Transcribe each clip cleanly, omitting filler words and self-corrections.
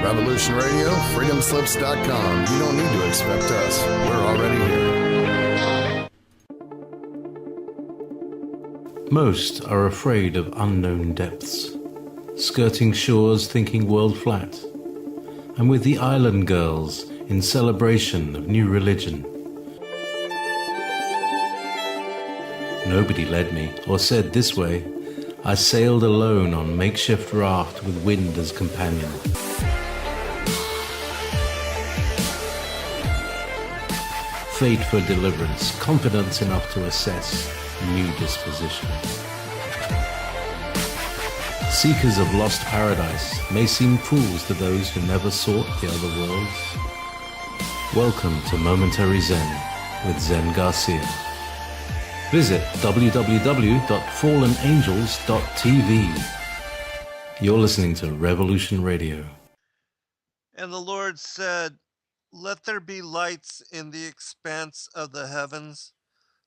Revolution Radio, freedomslips.com. You don't need to expect us. We're already here. Most are afraid of unknown depths, skirting shores thinking world flat, and with the island girls in celebration of new religion. Nobody led me or said this way. I sailed alone on makeshift raft with wind as companion. Fate for deliverance, confidence enough to assess new disposition. Seekers of lost paradise may seem fools to those who never sought the other worlds. Welcome to Momentary Zen with Zen Garcia. Visit www.fallenangels.tv. You're listening to Revolution Radio. And the Lord said, "Let there be lights in the expanse of the heavens,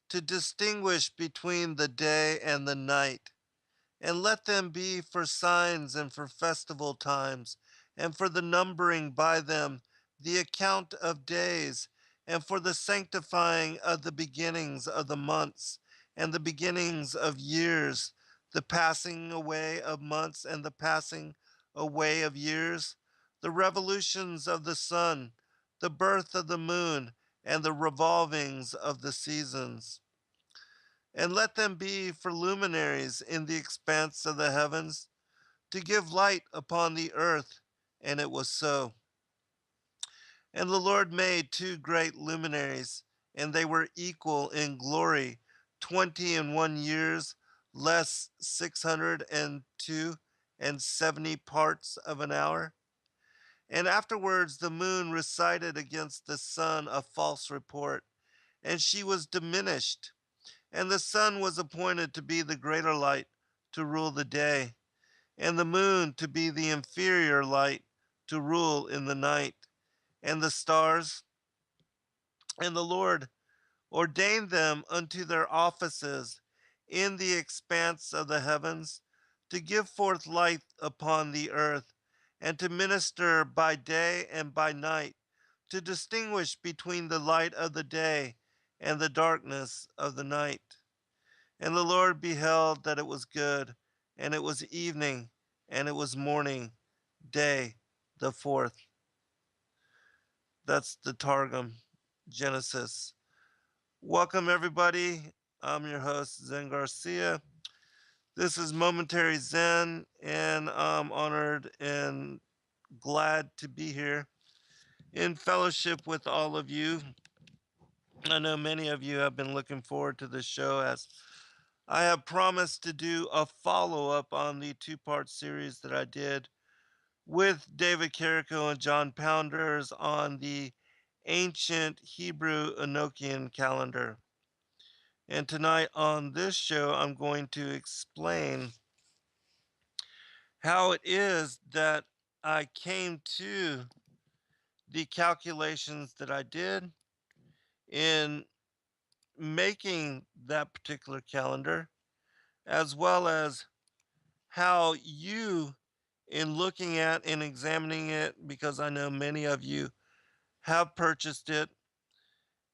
to distinguish between the day and the night. And let them be for signs and for festival times, and for the numbering by them the account of days, and for the sanctifying of the beginnings of the months, and the beginnings of years, the passing away of months and the passing away of years, the revolutions of the sun, the birth of the moon, and the revolvings of the seasons. And let them be for luminaries in the expanse of the heavens, to give light upon the earth. And it was so. And the Lord made two great luminaries, and they were equal in glory, 21 years, less 602 and 70 parts of an hour. And afterwards the moon recited against the sun a false report, and she was diminished. And the sun was appointed to be the greater light, to rule the day, and the moon to be the inferior light, to rule in the night, and the stars. And the Lord ordained them unto their offices in the expanse of the heavens, to give forth light upon the earth, and to minister by day and by night, to distinguish between the light of the day and the darkness of the night. And the Lord beheld that it was good, and it was evening, and it was morning, day the fourth. That's the Targum, Genesis. Welcome, everybody. I'm your host, Zen Garcia. This is Momentary Zen, and I'm honored and glad to be here in fellowship with all of you. I know many of you have been looking forward to this show, as I have promised to do a follow-up on the two-part series that I did with David Carrico and John Pounders on the Ancient Hebrew Enochian Calendar. And tonight on this show, I'm going to explain how it is that I came to the calculations that I did in making that particular calendar, as well as how you, in looking at and examining it, because I know many of you have purchased it,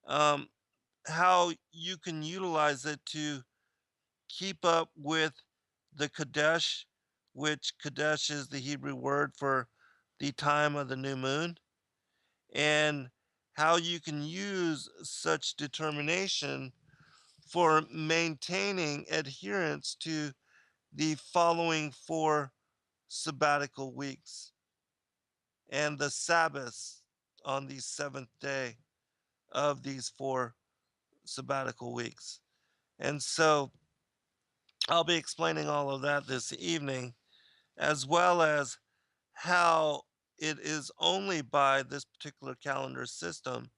um, how you can utilize it to keep up with the Chodesh, which Chodesh is the Hebrew word for the time of the new moon, and how you can use such determination for maintaining adherence to the following 4 sabbatical weeks and the Sabbaths on the 7th day of these 4 sabbatical weeks. And so I'll be explaining all of that this evening, as well as how it is only by this particular calendar system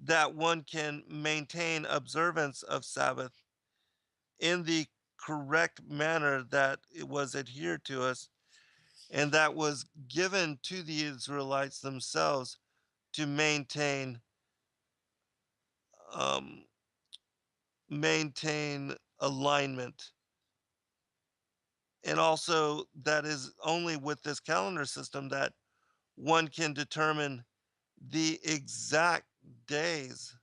that one can maintain observance of Sabbath in the correct manner that it was adhered to us and that was given to the Israelites themselves to um, maintain alignment. And also, that is only with this calendar system that one can determine the exact days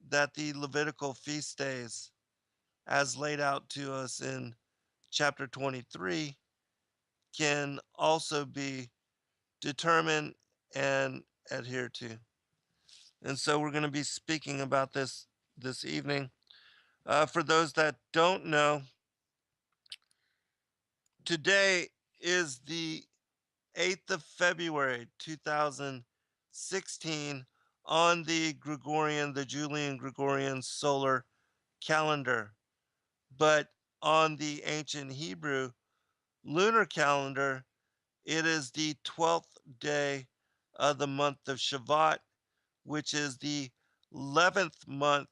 that the Levitical feast days, as laid out to us in chapter 23, can also be determined and adhered to. And so we're going to be speaking about this evening. For those that don't know, today is the 8th of February 2016 on the Julian Gregorian Solar Calendar. But on the ancient Hebrew lunar calendar, it is the 12th day of the month of Shavat, which is the 11th month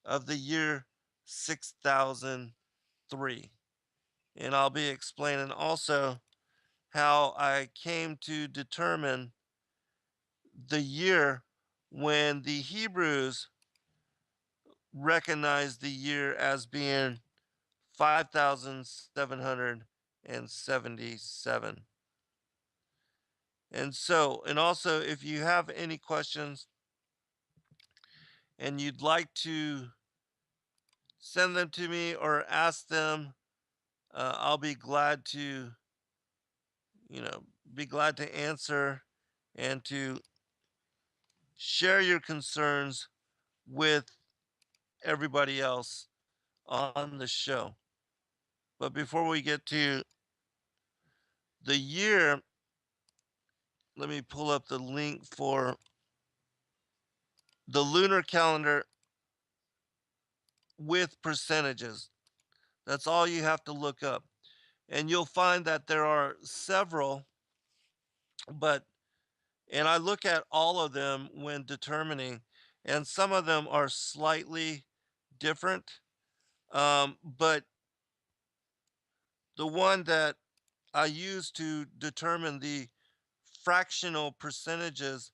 of the year 6003. And I'll be explaining also how I came to determine the year when the Hebrews recognized the year as being 5,777. And also, if you have any questions and you'd like to send them to me or ask them, I'll be glad to, you know, be glad to answer and to share your concerns with everybody else on the show. But before we get to the year, let me pull up the link for the lunar calendar with percentages. That's all you have to look up. And you'll find that there are several, but, and I look at all of them when determining, and some of them are slightly different. But the one that I use to determine the fractional percentages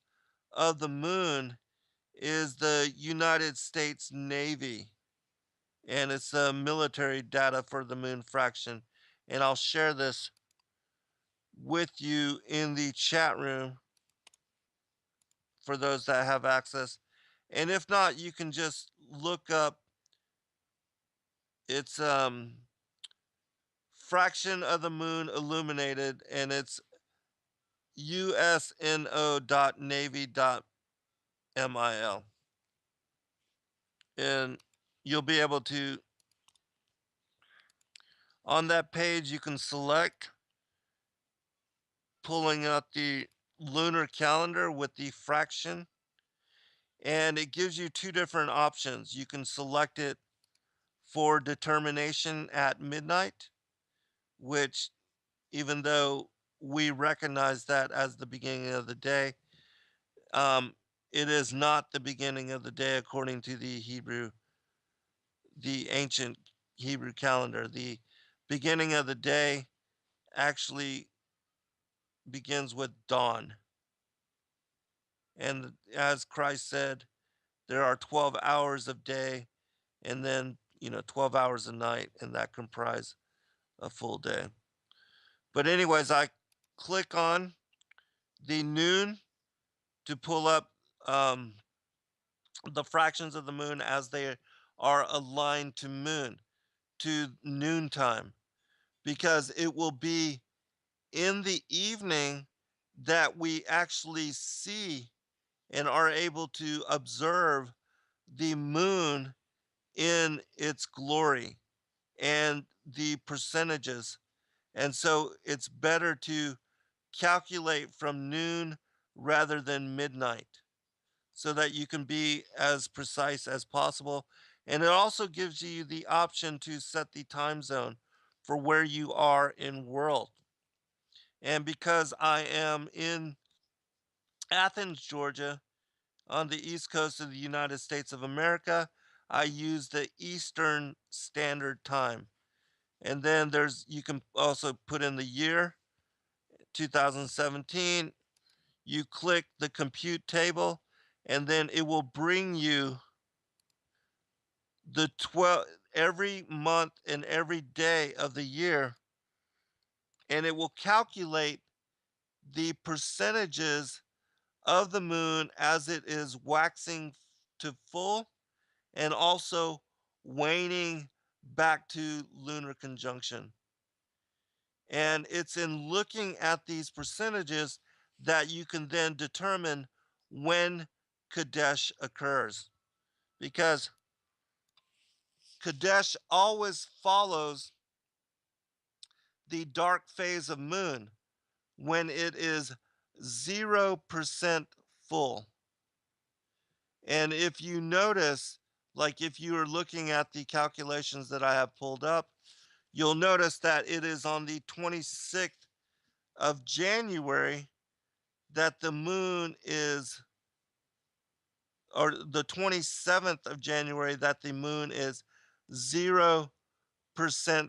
of the moon is the United States Navy, and it's military data for the moon fraction. And I'll share this with you in the chat room for those that have access. And if not, you can just look up its fraction of the moon illuminated, and it's usno.navy.mil. And you'll be able to, on that page, you can select pulling out the lunar calendar with the fraction, and it gives you two different options. You can select it for determination at midnight, which, even though we recognize that as the beginning of the day, um, it is not the beginning of the day according to the ancient Hebrew calendar. The beginning of the day actually begins with dawn. And as Christ said, there are 12 hours of day and then, 12 hours a night, and that comprise a full day. But anyways, I click on the noon to pull up um, the fractions of the moon as they are aligned to noontime, because it will be in the evening that we actually see and are able to observe the moon in its glory and the percentages. And so it's better to calculate from noon rather than midnight so that you can be as precise as possible. And it also gives you the option to set the time zone for where you are in world. And because I am in Athens, Georgia, on the east coast of the United States of America, I use the Eastern Standard Time. And then you can also put in the year 2017. You click the compute table, and then it will bring you the 12 every month and every day of the year, and it will calculate the percentages of the moon as it is waxing to full and also waning back to lunar conjunction. And it's in looking at these percentages that you can then determine when Chodesh occurs. Because Chodesh always follows the dark phase of moon when it is 0% full. And if you notice, like if you are looking at the calculations that I have pulled up, you'll notice that it is on the 26th of January that the moon is, or the 27th of January that the moon is 0%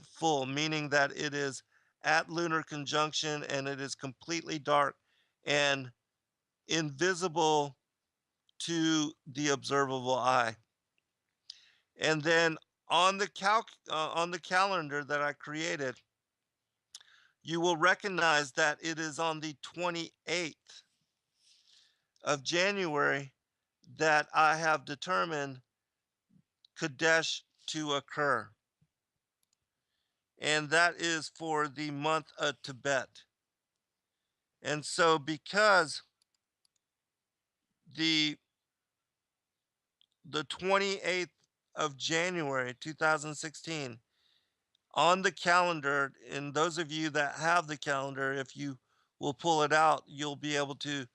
full, meaning that it is at lunar conjunction and it is completely dark and invisible to the observable eye. And then on the calendar that I created, you will recognize that it is on the 28th of January that I have determined Chodesh to occur. And that is for the month of Tibet. And so because the the 28th of January 2016 on the calendar, and those of you that have the calendar, if you will pull it out, you'll be able to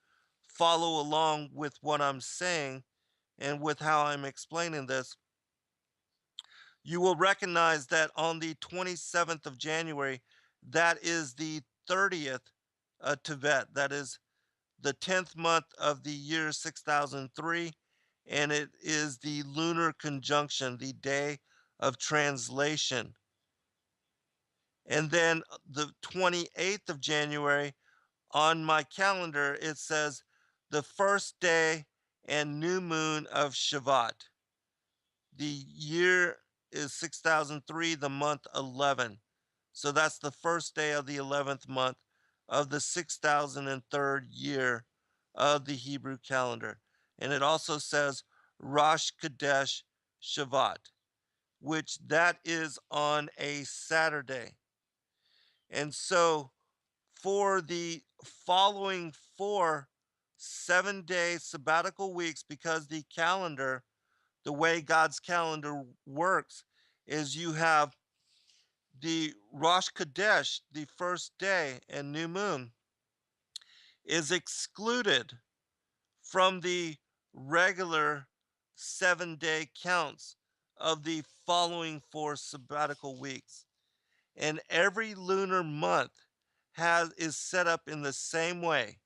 follow along with what I'm saying and with how I'm explaining this. You will recognize that on the 27th of January, that is the 30th Tibet. That is the 10th month of the year 6003, and it is the lunar conjunction, the day of translation. And then the 28th of January on my calendar, it says the first day and new moon of Shavat. The year is 6003, the month 11. So that's the first day of the 11th month of the 6003rd year of the Hebrew calendar. And it also says Rosh Chodesh Shavat, which that is on a Saturday. And so for the following 4 7-day sabbatical weeks, because the calendar, the way God's calendar works, is you have the Rosh Chodesh, the first day and new moon, is excluded from the regular 7-day counts of the following 4 sabbatical weeks. And every lunar month is set up in the same way.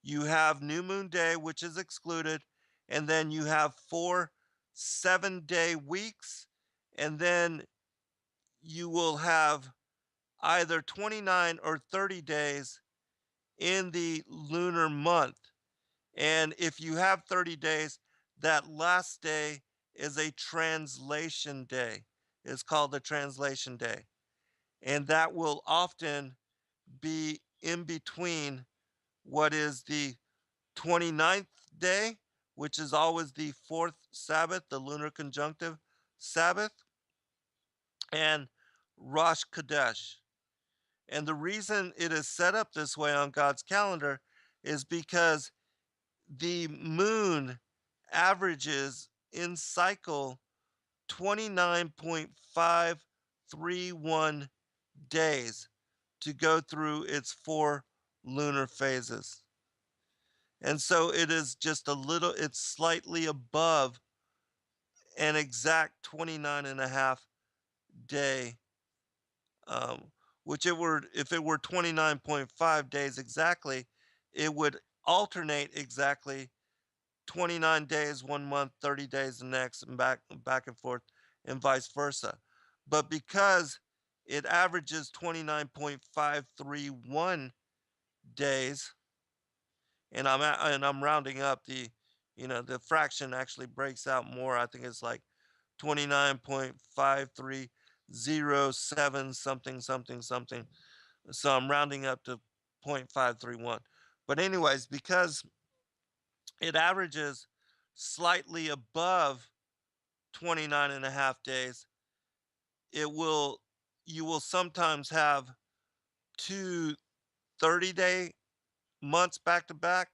You have new moon day, which is excluded, and then you have 4 7-day weeks, and then you will have either 29 or 30 days in the lunar month. And if you have 30 days, that last day is a translation day. It's called a translation day. And that will often be in between what is the 29th day, which is always the fourth Sabbath, the lunar conjunctive Sabbath, and Rosh Chodesh. And the reason it is set up this way on God's calendar is because the moon averages in cycle 29.531 days to go through its 4 lunar phases. And so it is just it's slightly above an exact 29 and a half day, which if it were 29.5 days exactly, it would alternate exactly 29 days 1 month, 30 days the next, and back and forth, and vice versa. But because it averages 29.531 days, and I'm rounding up, the fraction actually breaks out more. I think it's like 29.5307 something something something. So I'm rounding up to 0.531. But, anyways, because it averages slightly above 29 and a half days, it will you will sometimes have two 30-day months back to back,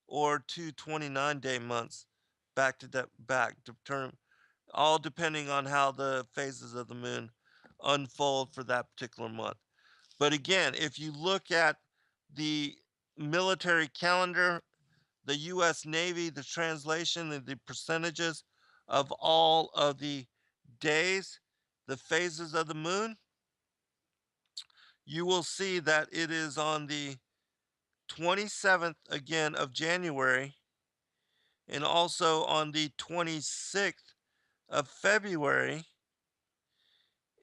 or two 29-day months back to back to term, all depending on how the phases of the moon unfold for that particular month. But again, if you look at the military calendar, the US Navy, the translation and the percentages of all of the days, the phases of the moon, you will see that it is on the 27th again of January, and also on the 26th of February,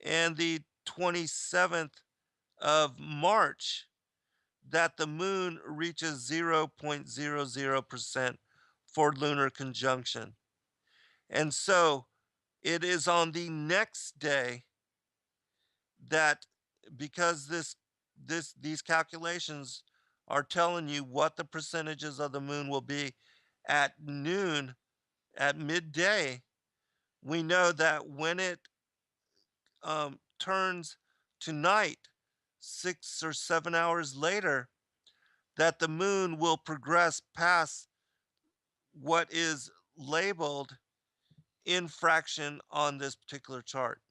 and the 27th of March, that the moon reaches 0.00% for lunar conjunction. And so it is on the next day that, because these calculations are telling you what the percentages of the moon will be at noon, at midday, we know that when it turns to night 6 or 7 hours later, that the moon will progress past what is labeled infraction on this particular chart.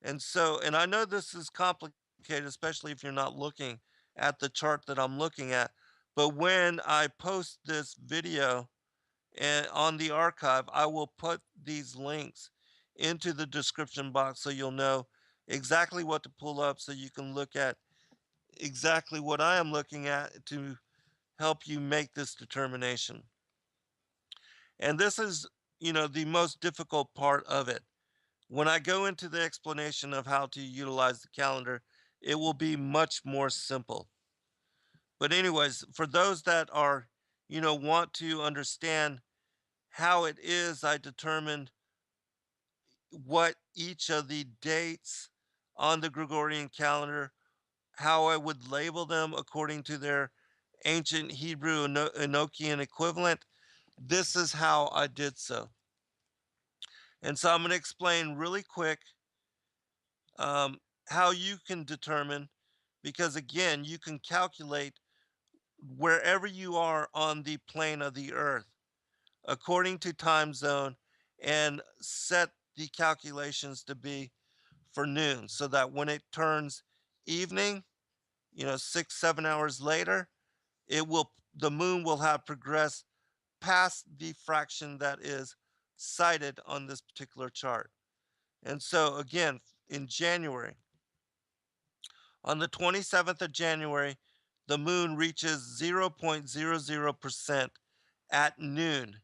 And so, and I know this is complicated, especially if you're not looking at the chart that I'm looking at, but when I post this video and on the archive, I will put these links into the description box so you'll know exactly what to pull up, so you can look at exactly what I am looking at to help you make this determination. And this is, the most difficult part of it. When I go into the explanation of how to utilize the calendar, it will be much more simple. But anyways, for those that are, want to understand how it is I determined what each of the dates on the Gregorian calendar, how I would label them according to their ancient Hebrew Enochian equivalent, this is how I did so. And so I'm going to explain really quick um, how you can determine, because again, you can calculate wherever you are on the plane of the earth according to time zone, and set the calculations to be for noon, so that when it turns evening, 6, 7 hours later, the moon will have progressed past the fraction that is cited on this particular chart. And so again, in January, on the 27th of January, the moon reaches 0.00% at noon,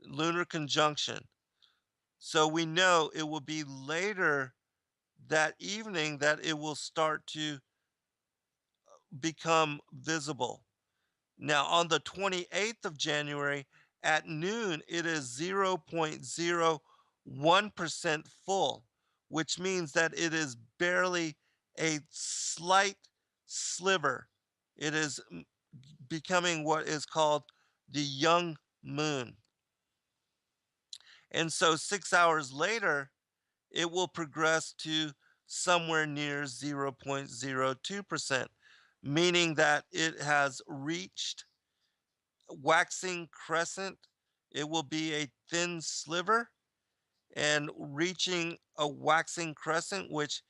lunar conjunction. So we know it will be later that evening that it will start to become visible. Now, on the 28th of January at noon, it is 0.01% full, which means that it is barely a slight sliver. It is becoming what is called the young moon. And so 6 hours later, it will progress to somewhere near 0.02%, meaning that it has reached waxing crescent. It will be a thin sliver, and reaching a waxing crescent, which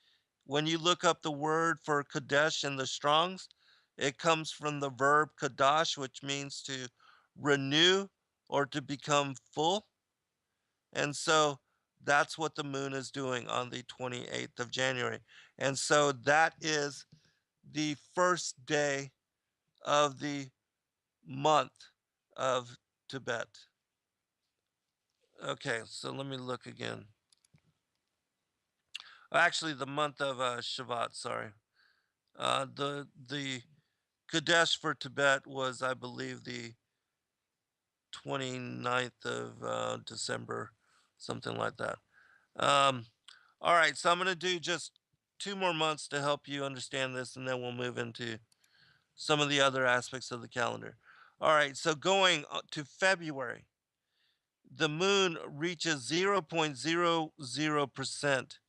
when you look up the word for Chodesh in the Strongs, it comes from the verb Kadash, which means to renew or to become full. And so that's what the moon is doing on the 28th of January. And so that is the first day of the month of Tibet. Okay, so let me look again. Actually, the month of Shavat, sorry. The Kadesh for Tibet was, I believe, the 29th of December, something like that. Um, all right, so I'm going to do just 2 more months to help you understand this, and then we'll move into some of the other aspects of the calendar. All right, so going to February, the moon reaches 0.00%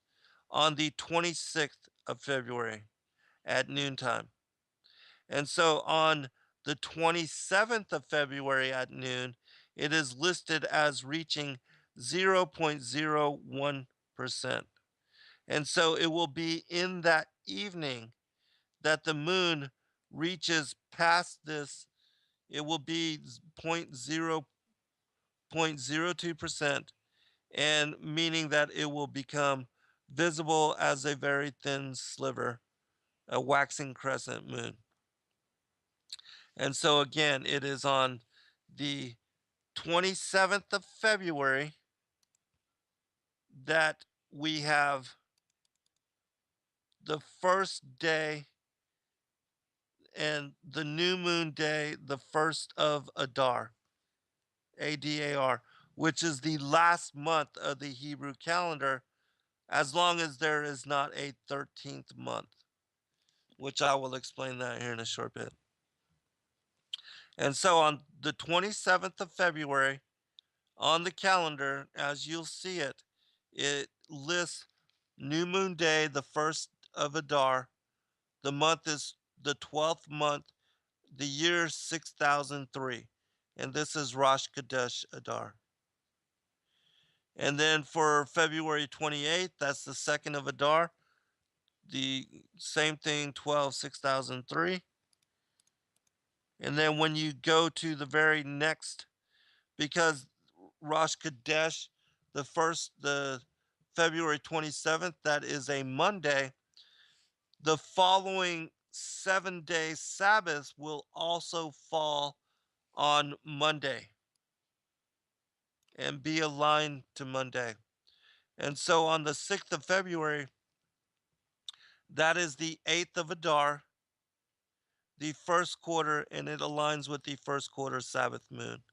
on the 26th of February at noontime. And so on the 27th of February at noon, it is listed as reaching 0.01%. And so it will be in that evening that the moon reaches past this. It will be 0.02%, and meaning that it will become visible as a very thin sliver, a waxing crescent moon. And so again, it is on the 27th of February that we have the first day and the new moon day, the first of Adar, Adar, which is the last month of the Hebrew calendar, as long as there is not a 13th month, which I will explain that here in a short bit. And so on the 27th of February, on the calendar, as you'll see it, it lists New Moon Day, the first of Adar. The month is the 12th month, the year 6003. And this is Rosh Chodesh Adar. And then for February 28th, that's the second of Adar. The same thing, 12, 6003. And then when you go to the very next, because Rosh Chodesh, the February 27th, that is a Monday. The following 7-day Sabbath will also fall on Monday and be aligned to Monday. And so on the 6th of February, that is the 8th of Adar, the first quarter, and it aligns with the first quarter Sabbath moon.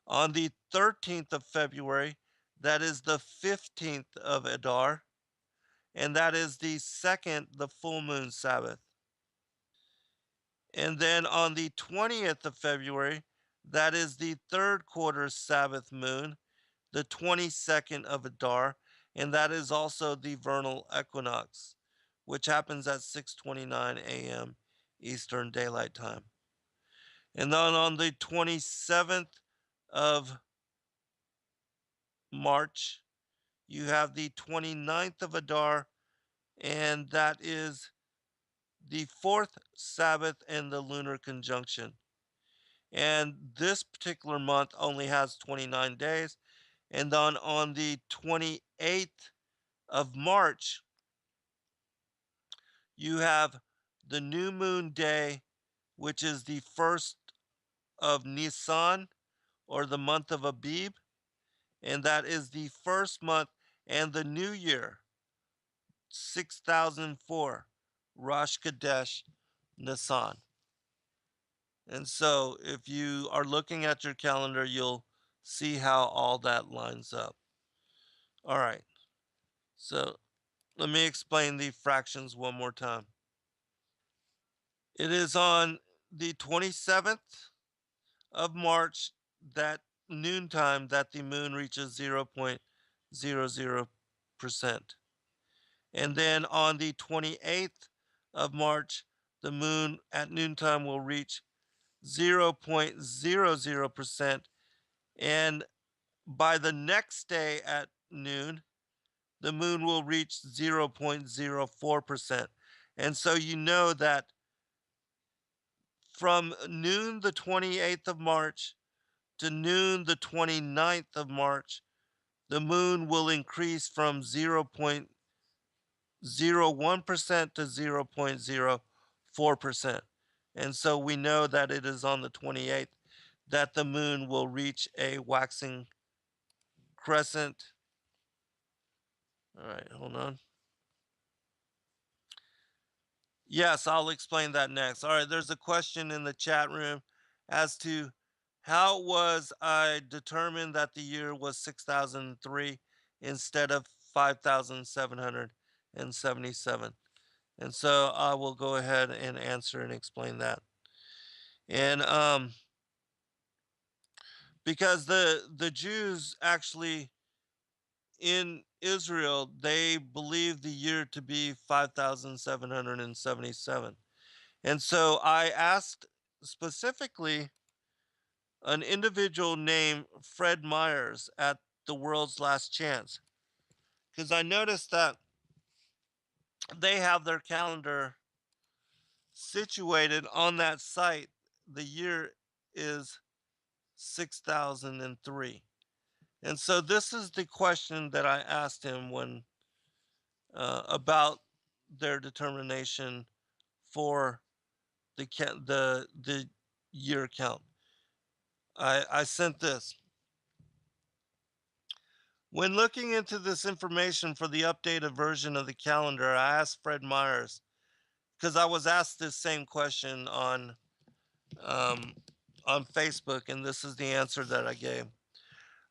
On the 13th of February, that is the 15th of Adar, and that is the second, the full moon Sabbath. And then on the 20th of February, that is the third quarter Sabbath moon, the 22nd of Adar, and that is also the vernal equinox, which happens at 6:29 a.m. Eastern Daylight Time. And then on the 27th of March, you have the 29th of Adar, and that is the fourth Sabbath in the lunar conjunction. And this particular month only has 29 days. And then on the 28th of March, you have the new moon day, which is the first of Nisan, or the month of Abib, and that is the first month and the new year, 6004, Rosh Chodesh Nisan. And so if you are looking at your calendar, you'll see how all that lines up. All right, so let me explain the fractions one more time. It is on the 27th of March, that noontime, that the moon reaches 0.00%. And then on the 28th of March, the moon at noontime will reach 0.00%. And by the next day at noon, the moon will reach 0.04%. And so you know that from noon the 28th of March to noon the 29th of March, the moon will increase from 0.01% to 0.04%. And so we know that it is on the 28th that the moon will reach a waxing crescent. All right, hold on. Yes, I'll explain that next. All right, there's a question in the chat room as to how was I determined that the year was 6003 instead of 5777. And so I will go ahead and answer and explain that. And because the Jews actually in Israel, they believe the year to be 5,777. And so I asked specifically an individual named Fred Myers at the World's Last Chance, because I noticed that they have their calendar situated on that site. The year is 6003. And so this is the question that I asked him when about their determination for the year count. I sent this. When looking into this information for the updated version of the calendar, I asked Fred Myers because I was asked this same question um, on Facebook, and this is the answer that I gave.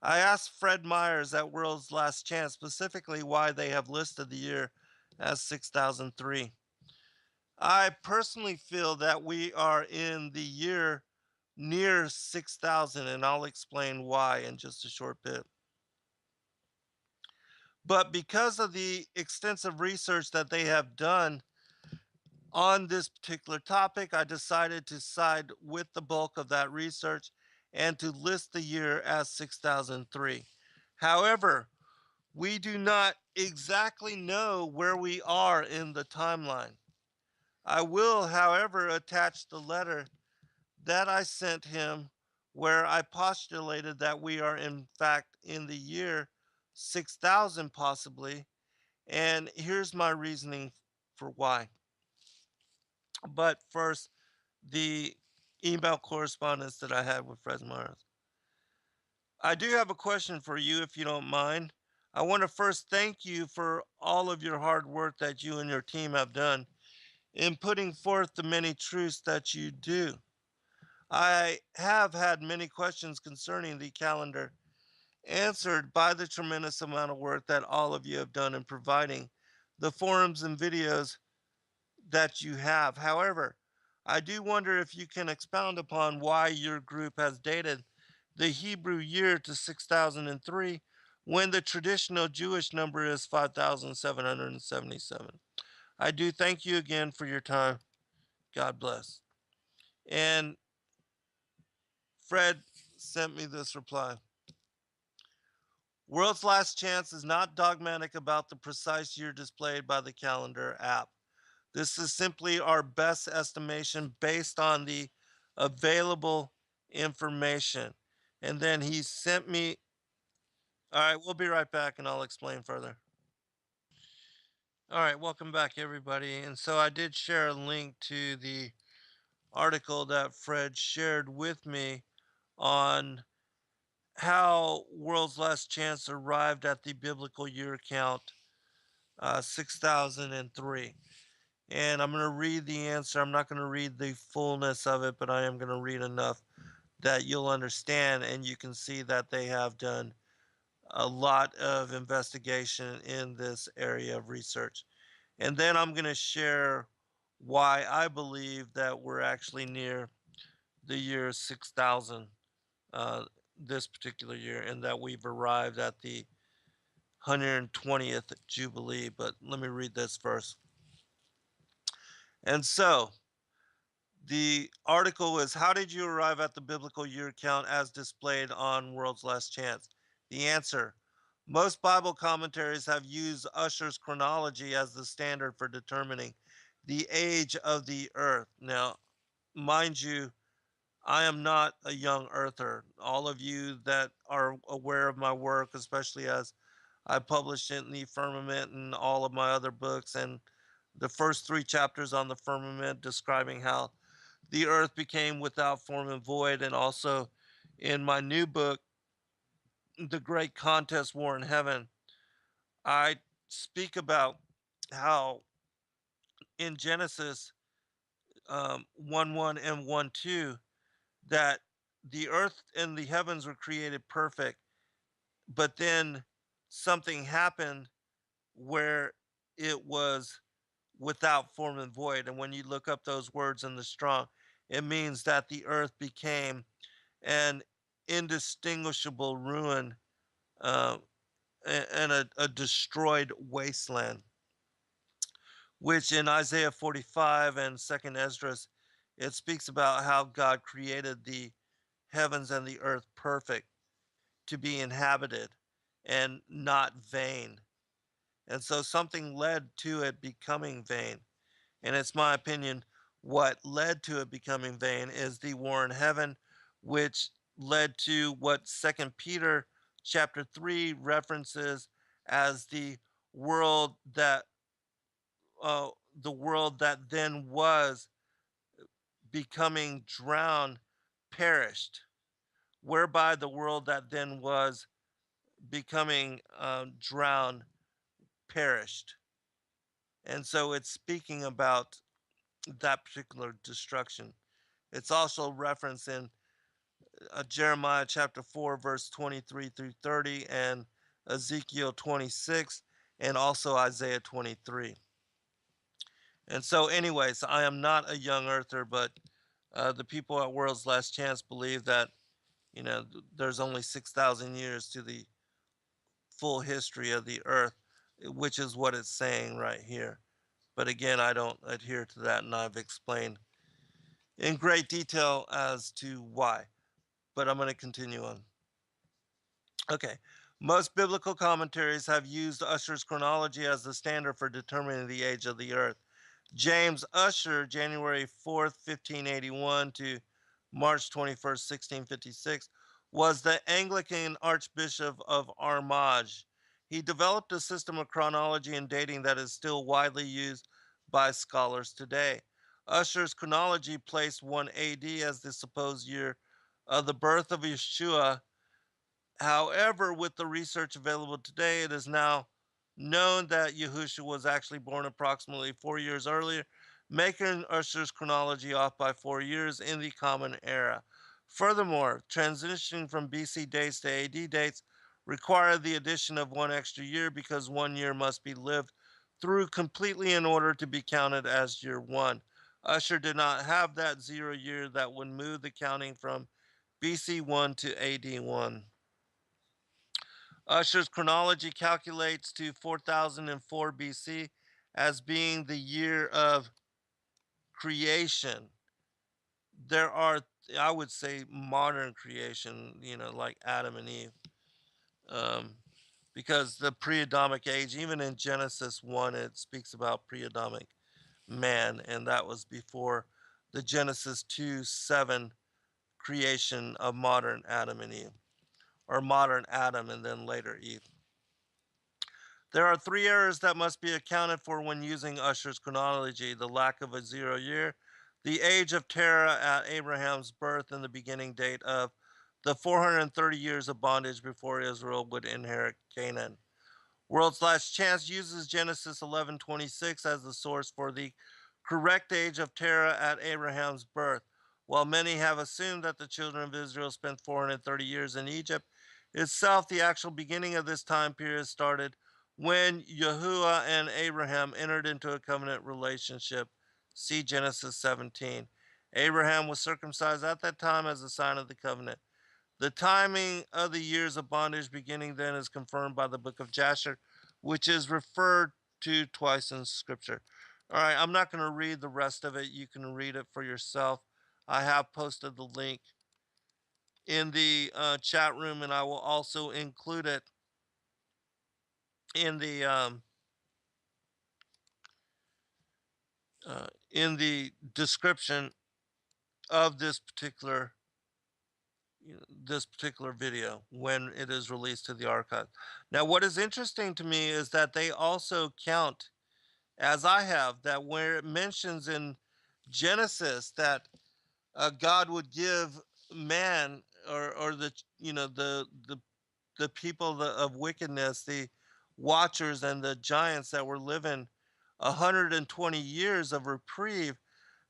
I asked Fred Myers at World's Last Chance specifically why they have listed the year as 6003. I personally feel that we are in the year near 6,000, and I'll explain why in just a short bit. But because of the extensive research that they have done on this particular topic, I decided to side with the bulk of that research and to list the year as 6003. However, we do not exactly know where we are in the timeline. I will, however, attach the letter that I sent him where I postulated that we are in fact in the year 6000 possibly. And here's my reasoning for why. But first, the email correspondence that I had with Fred Myers. I do have a question for you if you don't mind. I want to first thank you for all of your hard work that you and your team have done in putting forth the many truths that you do. I have had many questions concerning the calendar answered by the tremendous amount of work that all of you have done in providing the forums and videos that you have. However, I do wonder if you can expound upon why your group has dated the Hebrew year to 6003 when the traditional Jewish number is 5,777. I do thank you again for your time. God bless. And Fred sent me this reply. World's Last Chance is not dogmatic about the precise year displayed by the calendar app. This is simply our best estimation based on the available information. And then he sent me. All right, we'll be right back and I'll explain further. All right, welcome back, everybody. And so I did share a link to the article that Fred shared with me on how World's Last Chance arrived at the biblical year count 6003. And I'm going to read the answer. I'm not going to read the fullness of it, but I am going to read enough that you'll understand. And you can see that they have done a lot of investigation in this area of research. And then I'm going to share why I believe that we're actually near the year 6000 uh, this particular year, and that we've arrived at the 120th Jubilee. But let me read this first. And so, the article is How did you arrive at the biblical year count as displayed on World's Last Chance? The answer Most Bible commentaries have used Ussher's chronology as the standard for determining the age of the earth. Now, mind you, I am not a young earther. All of you that are aware of my work, especially as I published it in the firmament and all of my other books, and the first three chapters on the firmament describing how the earth became without form and void, and also in my new book, The Great Contest War in Heaven, I speak about how in Genesis 1 1 and 1 2, that the earth and the heavens were created perfect, but then something happened where it was without form and void. And when you look up those words in the Strong, it means that the earth became an indistinguishable ruin, uh, and a destroyed wasteland, which in Isaiah 45 and 2nd Esdras, it speaks about how God created the heavens and the earth perfect to be inhabited and not vain. And so something led to it becoming vain. And it's my opinion what led to it becoming vain is the war in heaven, which led to what Second Peter chapter 3 references as world that the world that then was becoming drowned perished, whereby the world that then was becoming drowned perished. And so it's speaking about that particular destruction. It's also referenced in Jeremiah chapter 4, verse 23 through 30, and Ezekiel 26, and also Isaiah 23. And so, anyways, I am not a young earther, but the people at World's Last Chance believe that, there's only 6,000 years to the full history of the earth, which is what it's saying right here. But again, I don't adhere to that, and I've explained in great detail as to why. But I'm going to continue on. Okay. Most biblical commentaries have used Ussher's chronology as the standard for determining the age of the earth. James Ussher, January 4th, 1581 to March 21st, 1656, was the Anglican Archbishop of Armagh. He developed a system of chronology and dating that is still widely used by scholars today. Ussher's chronology placed 1 AD as the supposed year of the birth of Yeshua. However, with the research available today, it is now known that Yahushua was actually born approximately 4 years earlier, making Ussher's chronology off by 4 years in the Common Era. Furthermore, transitioning from BC dates to AD dates required the addition of one extra year because 1 year must be lived through completely in order to be counted as year one. Ussher did not have that 0 year that would move the counting from BC 1 to AD 1. Ussher's chronology calculates to 4004 BC as being the year of creation. There are, I would say, modern creation, like Adam and Eve, um, because the pre Adamic age, even in Genesis 1, it speaks about pre Adamic man, and that was before the Genesis 2:7 creation of modern Adam and Eve, or modern Adam and then later Eve. There are three errors that must be accounted for when using Ussher's chronology: the lack of a 0 year, the age of Terah at Abraham's birth, and the beginning date of the 430 years of bondage before Israel would inherit Canaan. World's Last Chance uses Genesis 11:26 as the source for the correct age of Terah at Abraham's birth. While many have assumed that the children of Israel spent 430 years in Egypt itself, the actual beginning of this time period started when Yahuwah and Abraham entered into a covenant relationship. See Genesis 17. Abraham was circumcised at that time as a sign of the covenant. The timing of the years of bondage beginning then is confirmed by the book of Jasher, which is referred to twice in Scripture. All right, I'm not going to read the rest of it. You can read it for yourself. I have posted the link in the chat room, and I will also include it in the description of this particular video when it is released to the archive. Now, what is interesting to me is that they also count, as I have, that where it mentions in Genesis that God would give man, or the the people of wickedness, the watchers and the giants that were living 120 years of reprieve,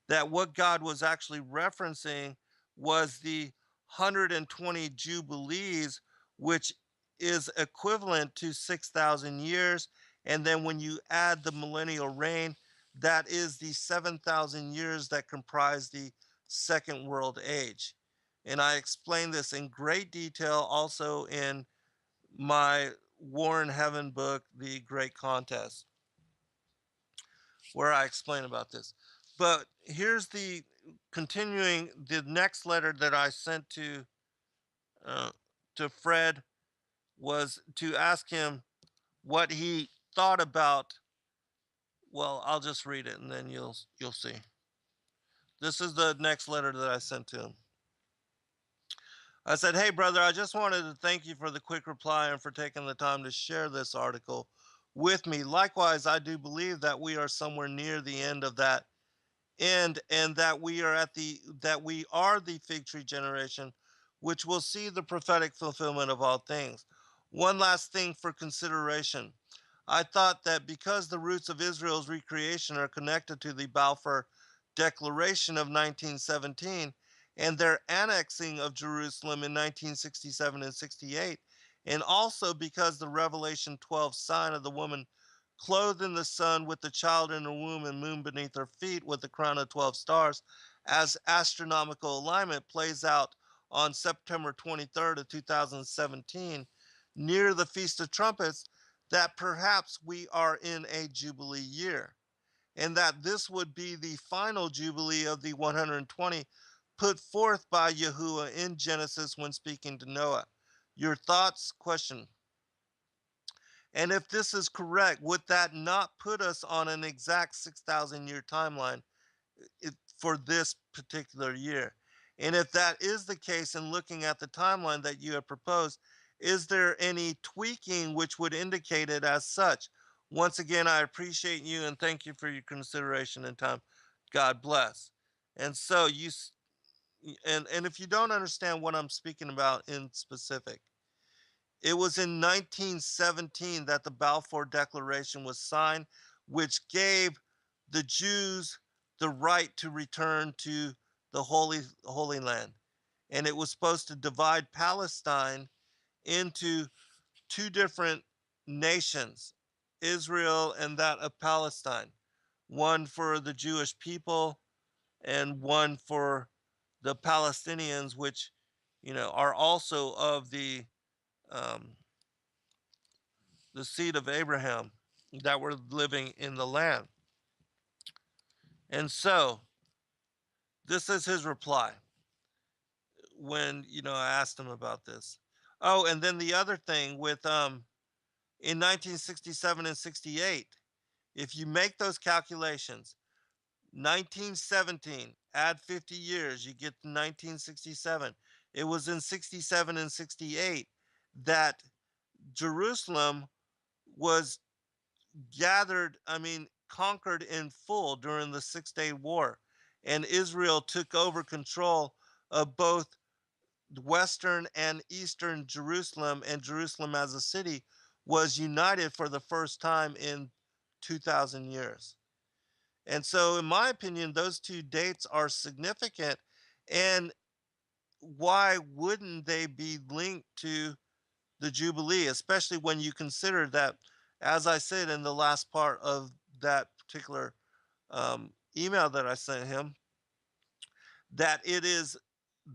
that what God was actually referencing was the 120 Jubilees, which is equivalent to 6,000 years. And then when you add the millennial reign, That is the 7,000 years that comprise the Second World Age. And I explain this in great detail also in my War in Heaven book, The Great Contest, where I explain about this. But here's the continuing the next letter that I sent uh, to Fred was to ask him what he thought about. Well, I'll just read it and then you'll see. This is the next letter that I sent to him. I said, "Hey brother, I just wanted to thank you for the quick reply and for taking the time to share this article with me. Likewise, I do believe that we are somewhere near the end of that and that we are the fig tree generation, which will see the prophetic fulfillment of all things. One last thing for consideration. I thought that because the roots of Israel's recreation are connected to the Balfour Declaration of 1917 and their annexing of Jerusalem in 1967 and 68, and also because the Revelation 12 sign of the woman clothed in the sun with the child in her womb and moon beneath her feet with the crown of 12 stars as astronomical alignment plays out on September 23rd of 2017 near the Feast of Trumpets, that perhaps we are in a Jubilee year and that this would be the final Jubilee of the 120 put forth by Yahuwah in Genesis when speaking to Noah. Your thoughts? Question. And if this is correct, would that not put us on an exact 6,000 year timeline for this particular year? And if that is the case, and looking at the timeline that you have proposed, is there any tweaking which would indicate it as such? Once again, I appreciate you and thank you for your consideration and time. God bless. And so and if you don't understand what I'm speaking about in specific, it was in 1917 that the Balfour Declaration was signed, which gave the Jews the right to return to the Holy Land. And it was supposed to divide Palestine into two different nations, Israel and that of Palestine, one for the Jewish people and one for the Palestinians, which, are also of um, the seed of Abraham that were living in the land. And so this is his reply when, I asked him about this. Oh, and then the other thing with in 1967 and 68, if you make those calculations, 1917, add 50 years, you get to 1967. It was in 67 and 68 that Jerusalem was conquered in full during the 6 Day War. And Israel took over control of both Western and Eastern Jerusalem, and Jerusalem as a city was united for the first time in 2,000 years. And so, in my opinion, those two dates are significant. And why wouldn't they be linked to the Jubilee, especially when you consider that, as I said in the last part of that particular email that I sent him, that it is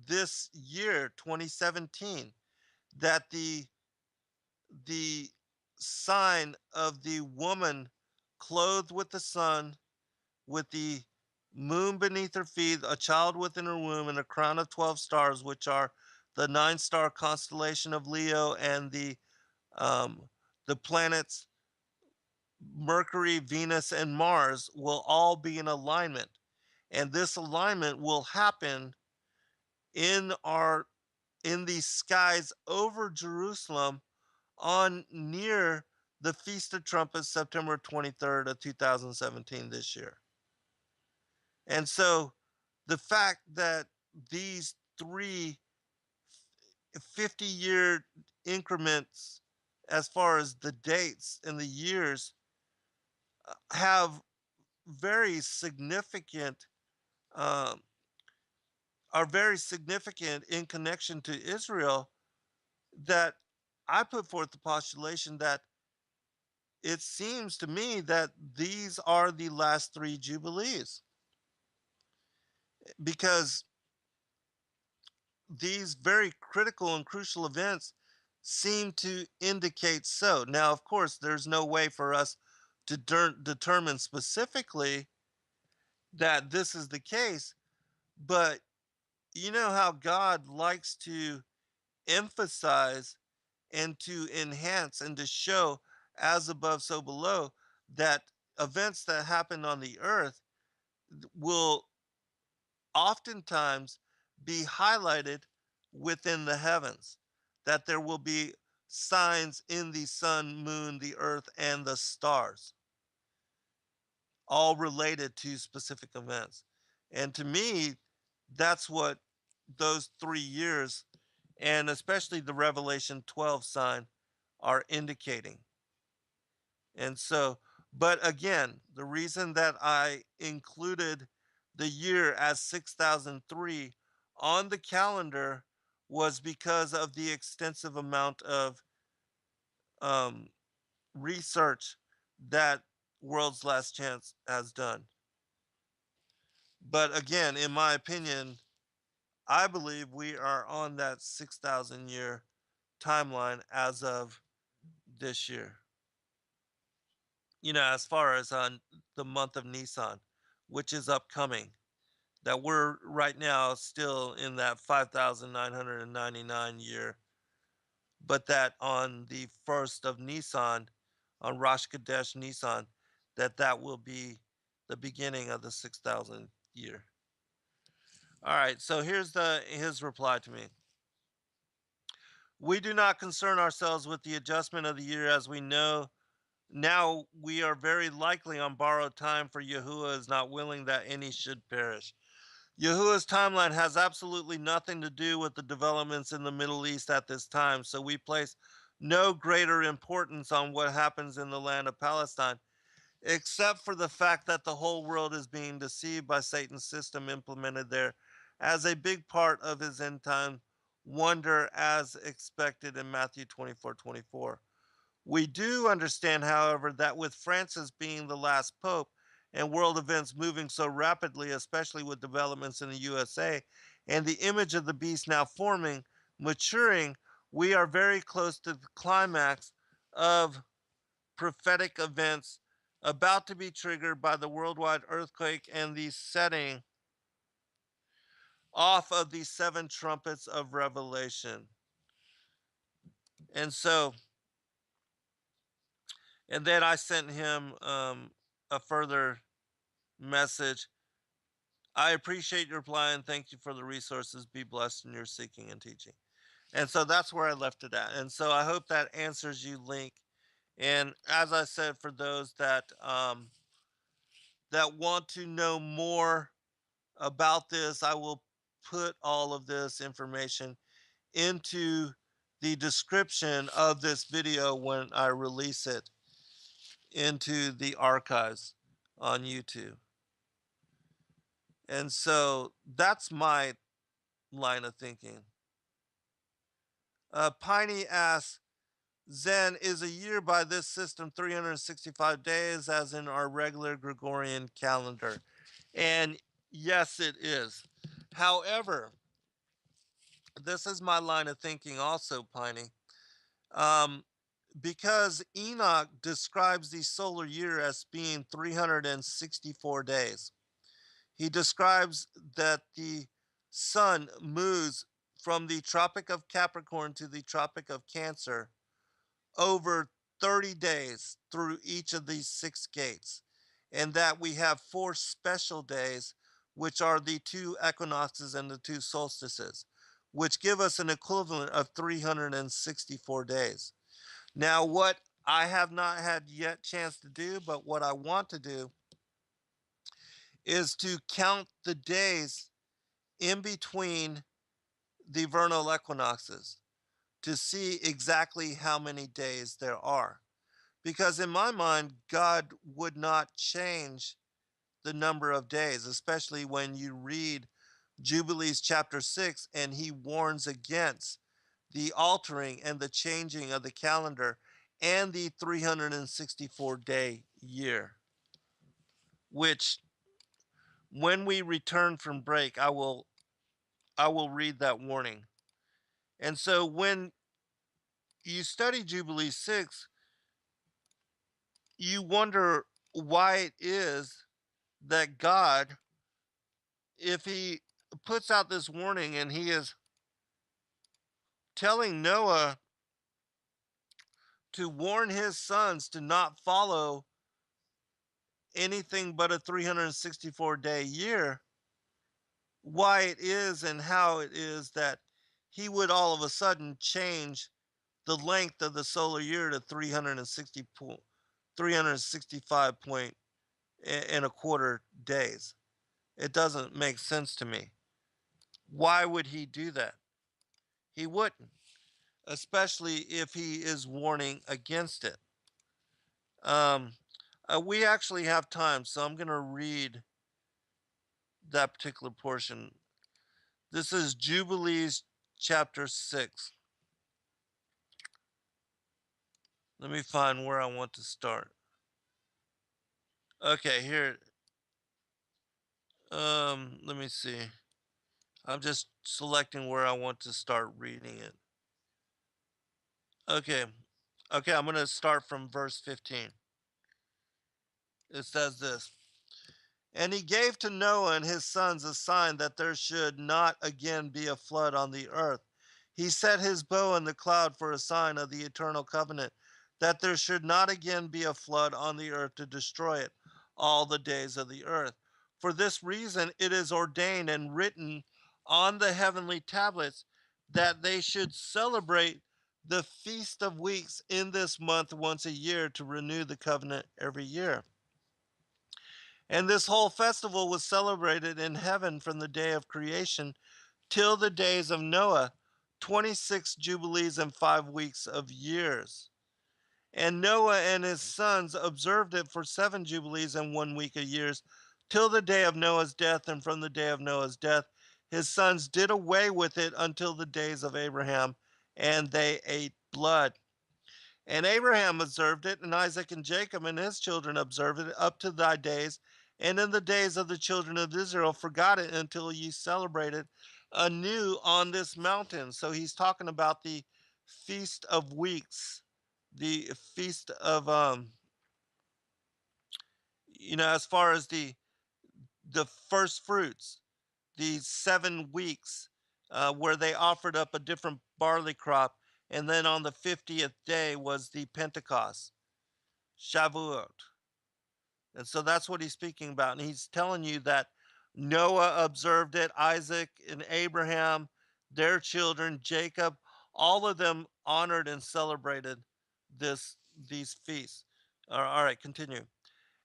this year, 2017, that the sign of the woman clothed with the sun, with the moon beneath her feet, a child within her womb, and a crown of 12 stars, which are the 9 star constellation of Leo and um, the planets Mercury, Venus, and Mars will all be in alignment. And this alignment will happen in the skies over Jerusalem on near the Feast of Trumpets, September 23rd of 2017 this year. And so the fact that these three 50-year increments, as far as the dates and the years, have very significant um, are very significant in connection to Israel, that I put forth the postulation that it seems to me that these are the last three Jubilees because these very critical and crucial events seem to indicate so. Now, of course, there's no way for us to determine specifically that this is the case, but you know how God likes to emphasize and to enhance and to show as above, so below, that events that happen on the earth will oftentimes be highlighted within the heavens, that there will be signs in the sun, moon, the earth, and the stars, all related to specific events. And to me, that's what those 3 years, and especially the Revelation 12 sign, are indicating. And so, but again, the reason that I included the year as 6003 on the calendar was because of the extensive amount of um, research that World's Last Chance has done. But again, in my opinion, I believe we are on that 6,000 year timeline as of this year. As far as on the month of Nisan, which is upcoming, that we're right now still in that 5,999 year, but that on the first of Nisan, on Rosh Chodesh Nisan, that will be the beginning of the 6,000 year. All right, so here's his reply to me. We do not concern ourselves with the adjustment of the year, as we know now we are very likely on borrowed time, for Yahuwah is not willing that any should perish. Yahuwah's timeline has absolutely nothing to do with the developments in the Middle East at this time, so we place no greater importance on what happens in the land of Palestine, except for the fact that the whole world is being deceived by Satan's system implemented there as a big part of his end time wonder, as expected in Matthew 24:24. We do understand, however, that with Francis being the last pope and world events moving so rapidly, especially with developments in the USA, and the image of the beast now forming, maturing, we are very close to the climax of prophetic events about to be triggered by the worldwide earthquake and the setting off of the seven trumpets of Revelation. And so, and then I sent him a further message. I appreciate your reply and thank you for the resources. Be blessed in your seeking and teaching. And so that's where I left it at. And so I hope that answers you, Link. And as I said, for those that want to know more about this, I will put all of this information into the description of this video when I release it into the archives on YouTube. And so that's my line of thinking. Piney asks, Zen, is a year by this system 365 days as in our regular Gregorian calendar? And yes, it is. However, this is my line of thinking also, Piney. Um, because Enoch describes the solar year as being 364 days. He describes that the sun moves from the Tropic of Capricorn to the Tropic of Cancer over 30 days through each of these six gates, and that we have four special days, which are the two equinoxes and the two solstices, which give us an equivalent of 364 days. Now, what I have not had yet chance to do, but what I want to do is to count the days in between the vernal equinoxes to see exactly how many days there are. Because in my mind, God would not change the number of days, especially when you read Jubilees chapter 6 and he warns against the altering and the changing of the calendar and the 364-day year, which when we return from break, I will read that warning. And so when you study Jubilee 6, you wonder why it is that God, if he puts out this warning and he is telling Noah to warn his sons to not follow anything but a 364-day year, why it is and how it is that he would all of a sudden change the length of the solar year to 365 point and a quarter days. It doesn't make sense to me. Why would he do that? He wouldn't, especially if he is warning against it. Um, we actually have time, so I'm going to read that particular portion. This is Jubilees chapter 6. Let me find where I want to start. Okay, here. Let me see. I'm just selecting where I want to start reading it. Okay. Okay, I'm going to start from verse 15. It says this. And he gave to Noah and his sons a sign that there should not again be a flood on the earth. He set his bow in the cloud for a sign of the eternal covenant, that there should not again be a flood on the earth to destroy it all the days of the earth. For this reason it is ordained and written on the heavenly tablets that they should celebrate the Feast of Weeks in this month once a year to renew the covenant every year. And this whole festival was celebrated in heaven from the day of creation till the days of Noah, 26 jubilees and 5 weeks of years. And Noah and his sons observed it for 7 jubilees and 1 week of years, till the day of Noah's death. And from the day of Noah's death, his sons did away with it until the days of Abraham, and they ate blood. And Abraham observed it, and Isaac and Jacob and his children observed it up to thy days. And in the days of the children of Israel forgot it until ye celebrated anew on this mountain. So he's talking about the Feast of Weeks, the feast of as far as the first fruits, these 7 weeks, where they offered up a different barley crop, and then on the 50th day was the Pentecost, Shavuot. And so that's what he's speaking about. And he's telling you that Noah observed it, Isaac and Abraham, their children, Jacob, all of them honored and celebrated these feasts. All right, continue.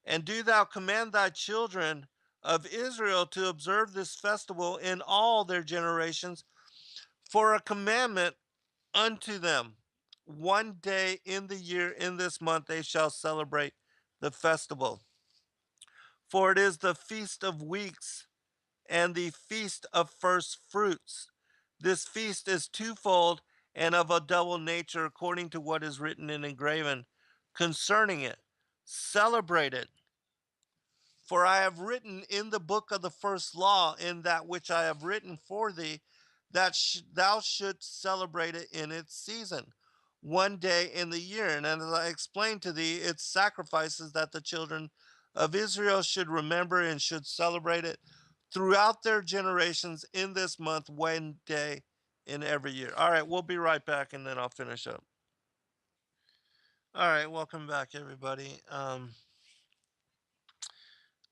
And do thou command thy children of Israel to observe this festival in all their generations for a commandment unto them. One day in the year in this month they shall celebrate the festival. For it is the Feast of Weeks and the Feast of First Fruits. This feast is twofold and of a double nature, according to what is written and engraven concerning it. Celebrate it. For I have written in the book of the first law, in that which I have written for thee, that thou shouldst celebrate it in its season, one day in the year. And as I explained to thee, its sacrifices that the children of Israel should remember and should celebrate it throughout their generations in this month, one day in every year. All right, we'll be right back and then I'll finish up. All right, welcome back, everybody.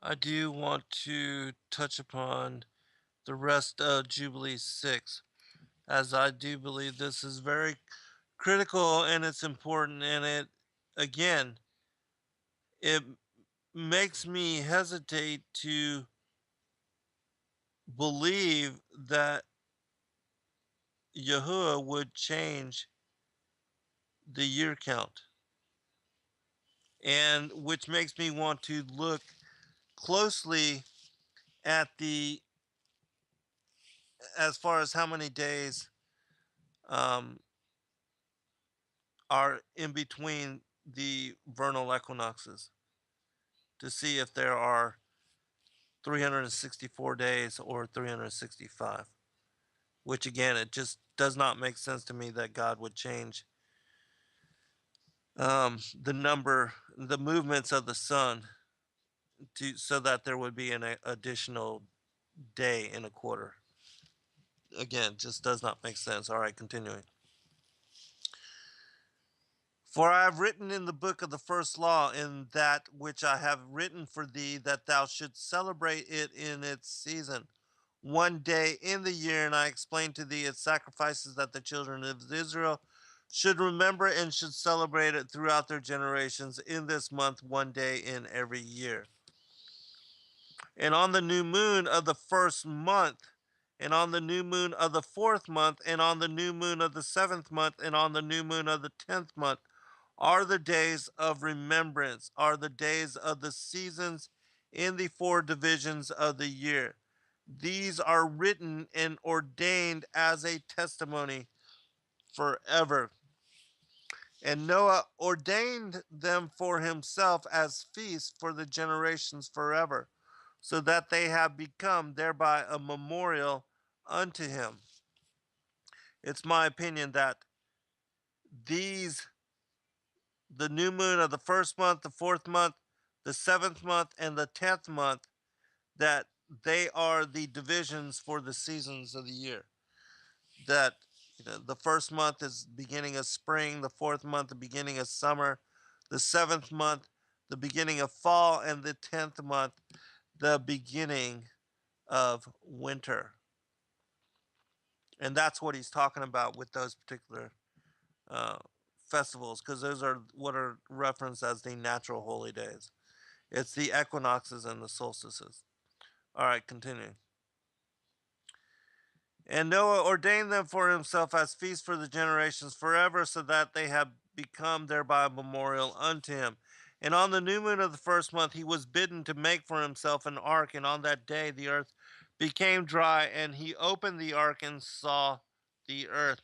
I do want to touch upon the rest of Jubilee 6, as I do believe this is very critical and it's important. And again, it makes me hesitate to believe that Yahuwah would change the year count, and which makes me want to look closely at the as far as how many days um, are in between the vernal equinoxes to see if there are 364 days or 365, which again, it just does not make sense to me that God would change the number, the movements of the sun to so that there would be an additional day in a quarter. Again, just does not make sense. All right, continuing. For I have written in the book of the first law, in that which I have written for thee, that thou shouldst celebrate it in its season, one day in the year. And I explained to thee its sacrifices, that the children of Israel should remember and should celebrate it throughout their generations in this month, one day in every year. And on the new moon of the first month, and on the new moon of the fourth month, and on the new moon of the seventh month, and on the new moon of the 10th month, are the days of remembrance, are the days of the seasons in the four divisions of the year. These are written and ordained as a testimony forever. And Noah ordained them for himself as feasts for the generations forever, so that they have become thereby a memorial unto him. It's my opinion that these, the new moon of the first month, the fourth month, the seventh month, and the 10th month, that they are the divisions for the seasons of the year. That the first month is beginning of spring, the fourth month the beginning of summer, the seventh month the beginning of fall, and the 10th month the beginning of winter. And that's what he's talking about with those particular uh, festivals, because those are what are referenced as the natural holy days. It's the equinoxes and the solstices. All right, continuing. And Noah ordained them for himself as feasts for the generations forever, so that they have become thereby a memorial unto him. And on the new moon of the first month, he was bidden to make for himself an ark. And on that day, the earth became dry, and he opened the ark and saw the earth.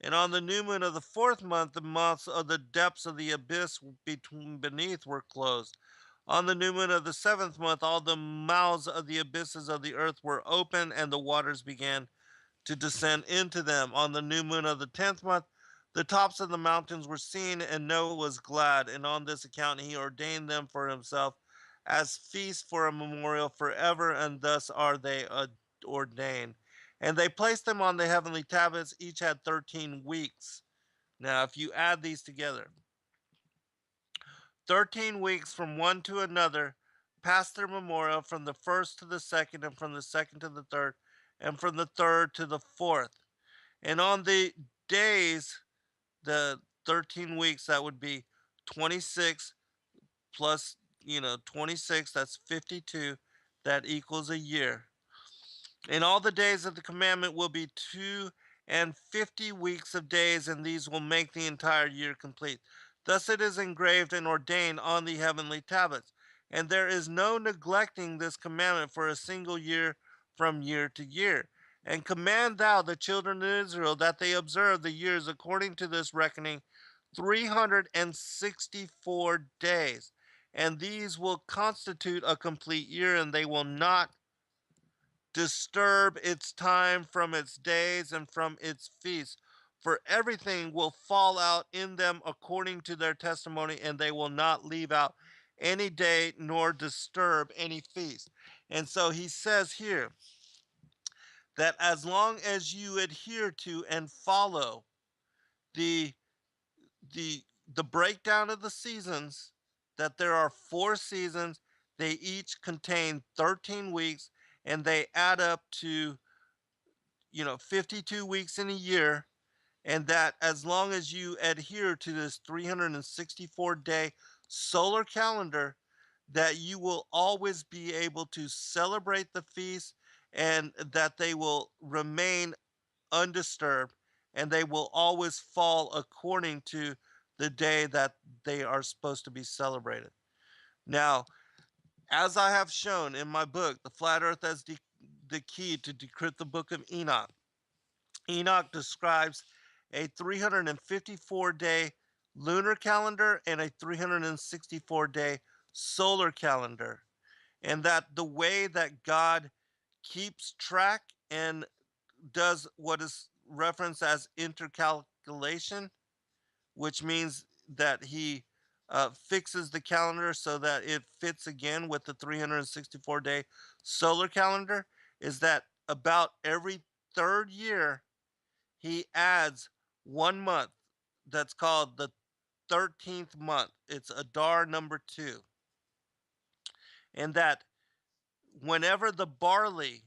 And on the new moon of the fourth month, the mouths of the depths of the abyss between beneath were closed. On the new moon of the seventh month, all the mouths of the abysses of the earth were open, and the waters began to descend into them. On the new moon of the 10th month, the tops of the mountains were seen, and Noah was glad. And on this account, he ordained them for himself as feasts for a memorial forever, and thus are they ordained. And they placed them on the heavenly tablets. Each had 13 weeks. Now, if you add these together, 13 weeks from one to another, past their memorial, from the first to the second, and from the second to the third, and from the third to the fourth. And on the days, the 13 weeks, that would be 26 plus, 26, that's 52. That equals a year. And all the days of the commandment will be 250 weeks of days, and these will make the entire year complete. Thus it is engraved and ordained on the heavenly tablets. And there is no neglecting this commandment for a single year from year to year. And command thou the children of Israel that they observe the years according to this reckoning, 364 days. And these will constitute a complete year, and they will not disturb its time from its days and from its feasts. For everything will fall out in them according to their testimony, and they will not leave out any day nor disturb any feast. And so he says here that as long as you adhere to and follow the the the breakdown of the seasons, that there are four seasons, they each contain 13 weeks, and they add up to 52 weeks in a year, and that as long as you adhere to this 364-day solar calendar, that you will always be able to celebrate the feast, and that they will remain undisturbed, and they will always fall according to the day that they are supposed to be celebrated. Now, as I have shown in my book, The Flat Earth as the Key to Decrypt the Book of Enoch, Enoch describes a 354-day lunar calendar and a 364-day solar calendar. And that the way that God keeps track and does what is referenced as intercalculation, which means that he fixes the calendar so that it fits again with the 364-day solar calendar, is that about every third year he adds 1 month that's called the 13th month. It's Adar number 2. And that whenever the barley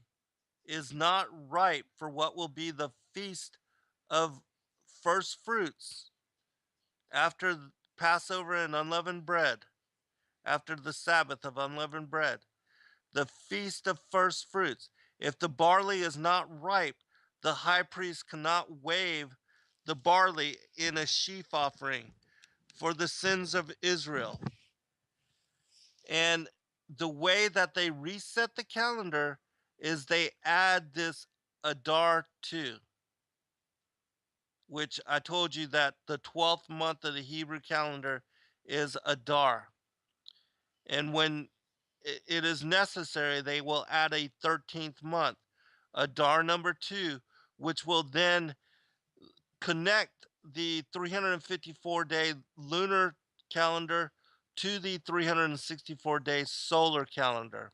is not ripe for what will be the feast of first fruits after Passover and unleavened bread, after the Sabbath of unleavened bread, the feast of first fruits. If the barley is not ripe, the high priest cannot wave the barley in a sheaf offering for the sins of Israel. And the way that they reset the calendar is they add this Adar 2, which I told you that the 12th month of the Hebrew calendar is Adar. And when it is necessary, they will add a 13th month, Adar number 2, which will then connect the 354-day lunar calendar to the 364-day solar calendar.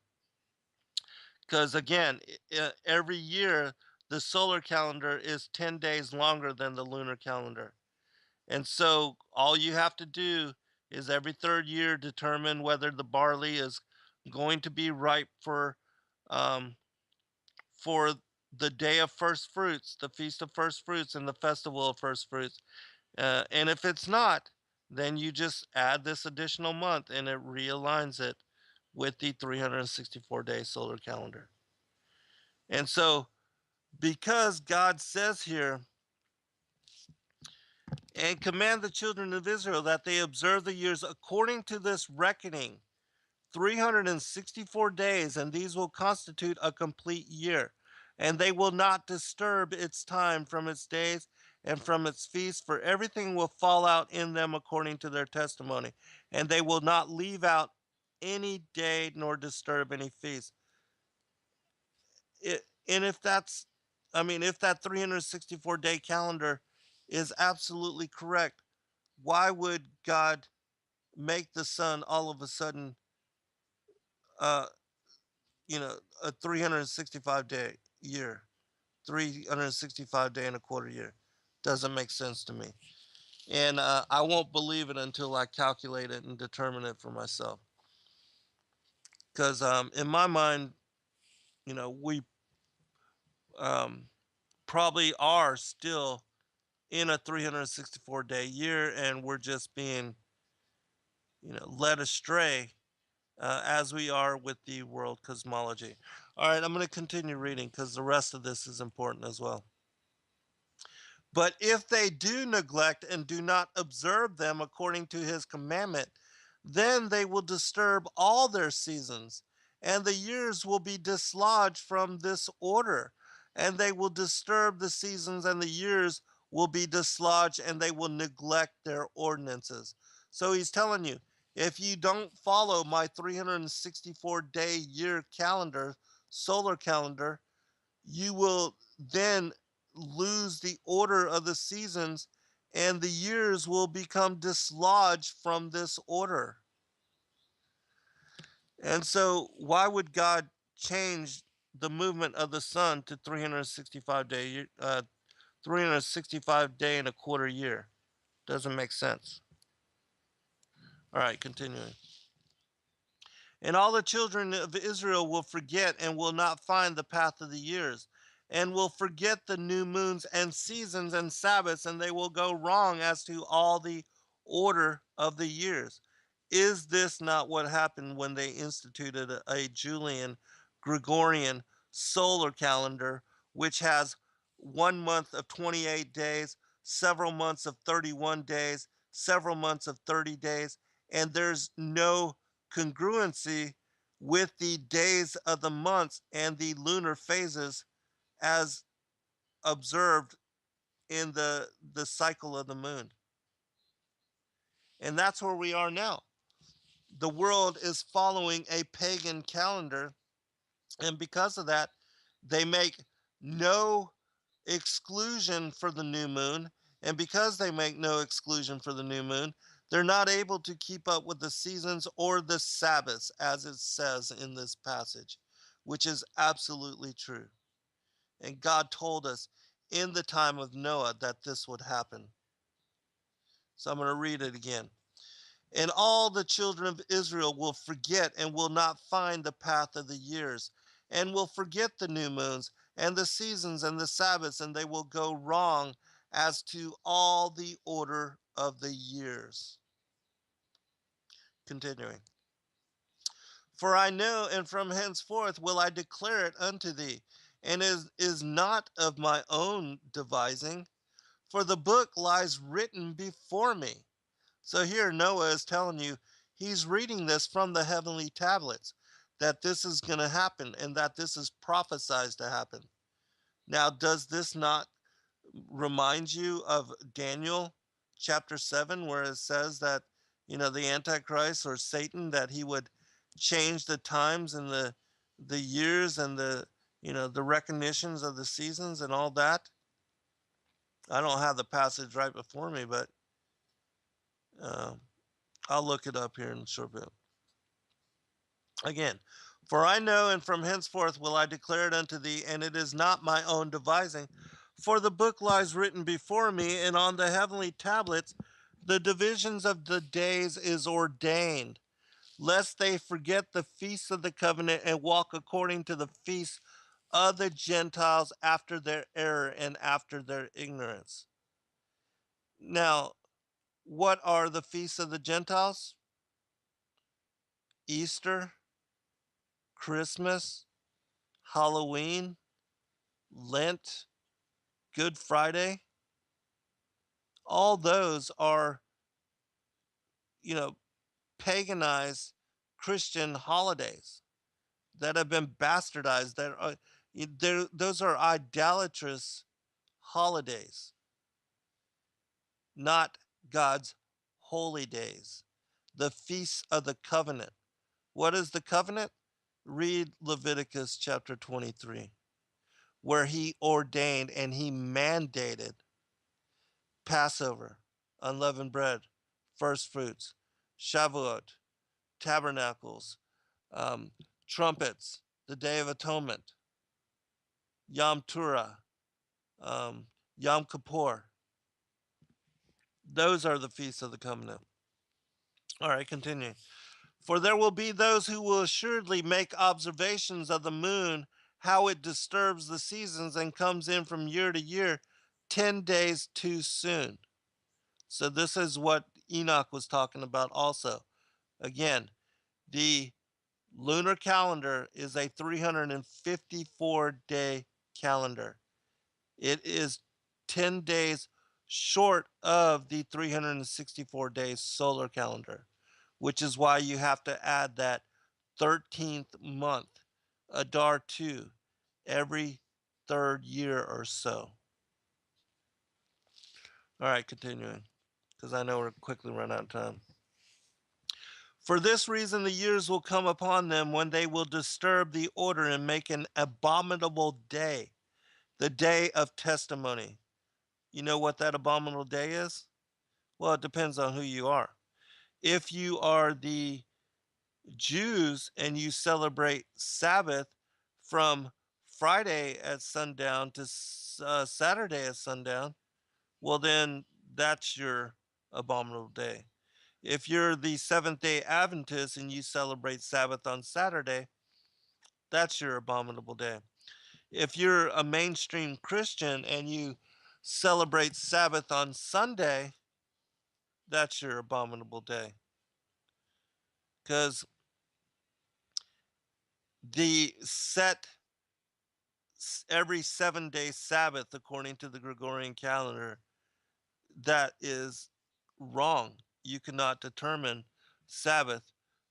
Because again, every year the solar calendar is 10 days longer than the lunar calendar. And so all you have to do is every third year determine whether the barley is going to be ripe um, for the day of first fruits, the feast of first fruits, and the festival of first fruits. And if it's not, then you just add this additional month and it realigns it with the 364-day solar calendar. And so, because God says here, and command the children of Israel that they observe the years according to this reckoning, 364 days, and these will constitute a complete year. And they will not disturb its time from its days and from its feasts, for everything will fall out in them according to their testimony. And they will not leave out any day nor disturb any feast. And if that's, I mean, if that 364-day calendar is absolutely correct, why would God make the sun all of a sudden, uh, a 365-day year, 365 day and a quarter year? Doesn't make sense to me. And I won't believe it until I calculate it and determine it for myself. Because in my mind, we um, probably are still in a 364-day year, and we're just being, led astray as we are with the world cosmology. All right, I'm going to continue reading because the rest of this is important as well. But if they do neglect and do not observe them according to his commandment, then they will disturb all their seasons, and the years will be dislodged from this order, and they will disturb the seasons, and the years will be dislodged, and they will neglect their ordinances. So he's telling you, if you don't follow my 364-day year calendar, solar calendar, you will then lose the order of the seasons and the years will become dislodged from this order. And so, why would God change the movement of the sun to 365 day and a quarter year? Doesn't make sense. All right, continuing. And all the children of Israel will forget and will not find the path of the years, and will forget the new moons and seasons and Sabbaths, and they will go wrong as to all the order of the years. Is this not what happened when they instituted a Julian Gregorian solar calendar, which has 1 month of 28 days, several months of 31 days, several months of 30 days, and there's no congruency with the days of the months and the lunar phases as observed in the cycle of the moon. And that's where we are now. The world is following a pagan calendar, and because of that, they make no exclusion for the new moon. And because they make no exclusion for the new moon, they're not able to keep up with the seasons or the Sabbaths, as it says in this passage, which is absolutely true. And God told us in the time of Noah that this would happen. So I'm going to read it again. And all the children of Israel will forget and will not find the path of the years, and will forget the new moons and the seasons and the Sabbaths, and they will go wrong as to all the order of the years. Continuing. For I know, and from henceforth will I declare it unto thee, and is not of my own devising, for the book lies written before me. So here Noah is telling you he's reading this from the heavenly tablets, that this is going to happen and that this is prophesied to happen. Now, does this not remind you of Daniel chapter 7, where it says that, the Antichrist or Satan, that he would change the times and the years and the recognitions of the seasons and all that? I don't have the passage right before me, but uh, I'll look it up here in a short bit. Again, for I know, and from henceforth will I declare it unto thee, and it is not my own devising. For the book lies written before me, and on the heavenly tablets the divisions of the days is ordained, lest they forget the feasts of the covenant and walk according to the feasts of the Gentiles after their error and after their ignorance. Now, what are the feasts of the Gentiles? Easter, Christmas, Halloween, Lent, Good Friday. All those are, you know, paganized Christian holidays that have been bastardized. That are, those are idolatrous holidays, not God's holy days. The feasts of the covenant. What is the covenant? Read Leviticus chapter 23, where he ordained and he mandated Passover, unleavened bread, first fruits, Shavuot, tabernacles, um, trumpets, the Day of Atonement, Yom Teruah, Yom Kippur. Those are the feasts of the covenant. All right, continue. For there will be those who will assuredly make observations of the moon, how it disturbs the seasons and comes in from year to year, 10 days too soon. So this is what Enoch was talking about also. Again, the lunar calendar is a 354-day calendar. It is 10 days short of the 364-day solar calendar, which is why you have to add that 13th month, Adar 2, every third year or so. All right, continuing, because I know we're quickly run out of time. For this reason, the years will come upon them when they will disturb the order and make an abominable day, the day of testimony. You know what that abominable day is? Well, it depends on who you are. If you are the Jews and you celebrate Sabbath from Friday at sundown to Saturday at sundown, well, then that's your abominable day. If you're the Seventh day Adventist and you celebrate Sabbath on Saturday, that's your abominable day. If you're a mainstream Christian and you celebrate Sabbath on Sunday, that's your abominable day. Because the set every 7 day Sabbath, according to the Gregorian calendar, that is wrong. You cannot determine Sabbath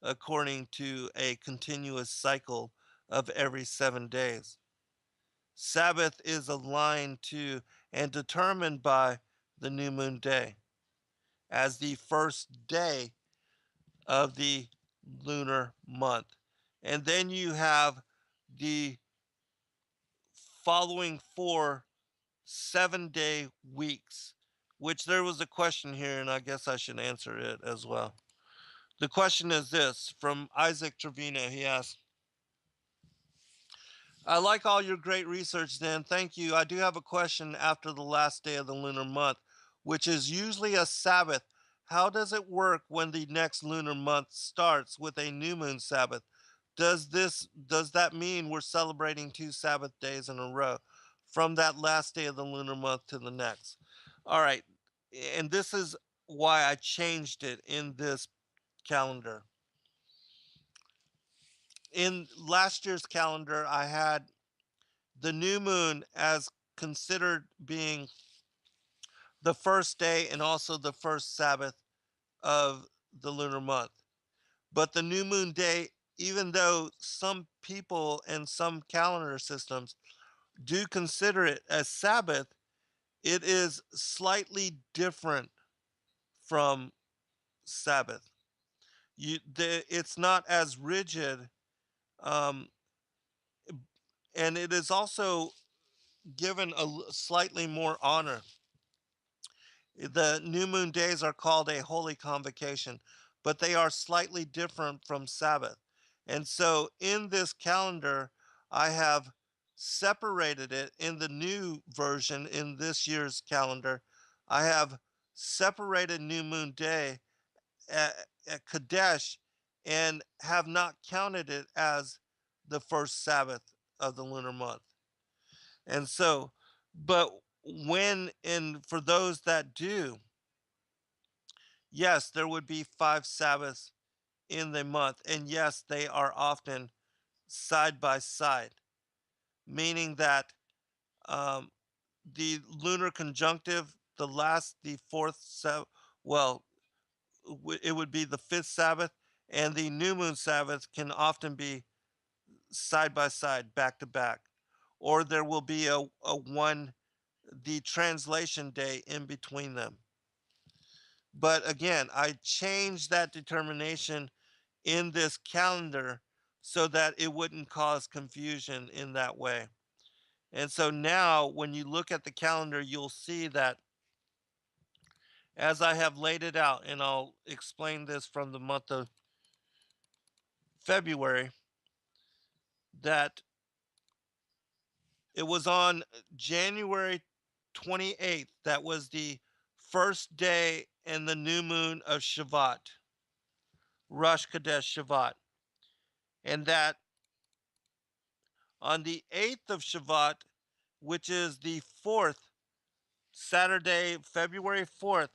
according to a continuous cycle of every 7 days. Sabbath is aligned to and determined by the new moon day as the first day of the lunar month. And then you have the following 4 7-day weeks, which there was a question here, and I guess I should answer it as well. The question is this from Isaac Trevino. He asks, I like all your great research, Dan. Thank you. I do have a question after the last day of the lunar month, which is usually a Sabbath. How does it work when the next lunar month starts with a new moon Sabbath? Does that mean we're celebrating 2 Sabbath days in a row from that last day of the lunar month to the next? All right. And this is why I changed it in this calendar. In last year's calendar, I had the new moon as considered being the first day and also the first Sabbath of the lunar month. But the new moon day, even though some people and some calendar systems do consider it as Sabbath, it is slightly different from Sabbath. It's not as rigid, um, and it is also given slightly more honor. The new moon days are called a holy convocation, but they are slightly different from Sabbath. And so in this calendar, I have separated it in the new version in this year's calendar. I have separated new moon day at Chodesh and have not counted it as the first Sabbath of the lunar month. And so, but when, and for those that do, yes, there would be 5 Sabbaths in the month. And yes, they are often side by side, meaning that um, the lunar conjunctive, the fourth, well, it would be the fifth Sabbath, and the new moon Sabbath can often be side by side, back to back. Or there will be the translation day in between them. But again, I changed that determination in this calendar so that it wouldn't cause confusion in that way. And so now when you look at the calendar, you'll see that as I have laid it out, and I'll explain this from the month of February, that it was on January 28th that was the first day in the new moon of Shavat, Rosh Chodesh Shavat. And that on the 8th of Shavat, which is the fourth Saturday, February 4th,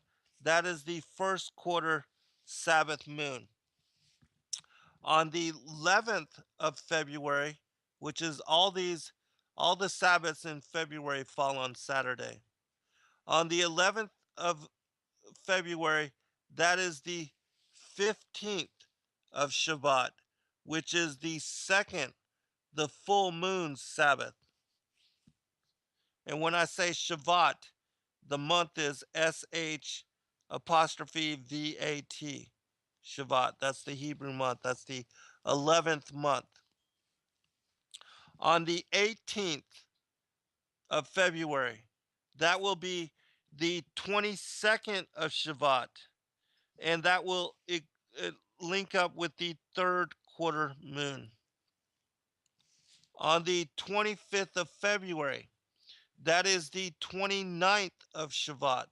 that is the first quarter Sabbath moon. On the 11th of February, which is all the Sabbaths in February fall on Saturday. On the 11th of February, that is the 15th of Shabbat, which is the full moon Sabbath. And when I say Shavat, the month is SH apostrophe VAT. Shavat. That's the Hebrew month. That's the 11th month. On the 18th of February, that will be the 22nd of Shavat. And that will link up with the third quarter moon. On the 25th of February, that is the 29th of Shavat,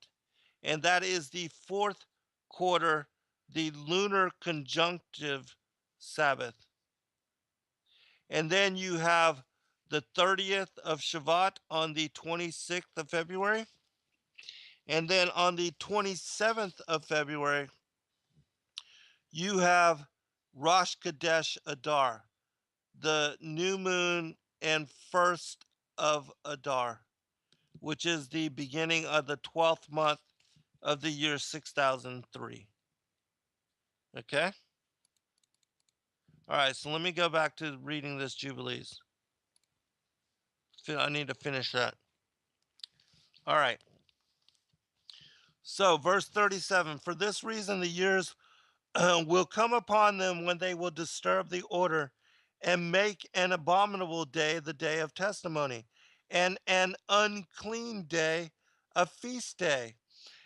and that is the fourth quarter, the lunar conjunctive Sabbath. And then you have the 30th of Shavat on the 26th of February. And then on the 27th of February, you have Rosh Chodesh Adar, the new moon and first of Adar, which is the beginning of the 12th month of the year 6003. Okay? All right, so let me go back to reading this Jubilees. I need to finish that. All right. So, verse 37, for this reason the years will come upon them when they will disturb the order and make an abominable day the day of testimony, and an unclean day a feast day.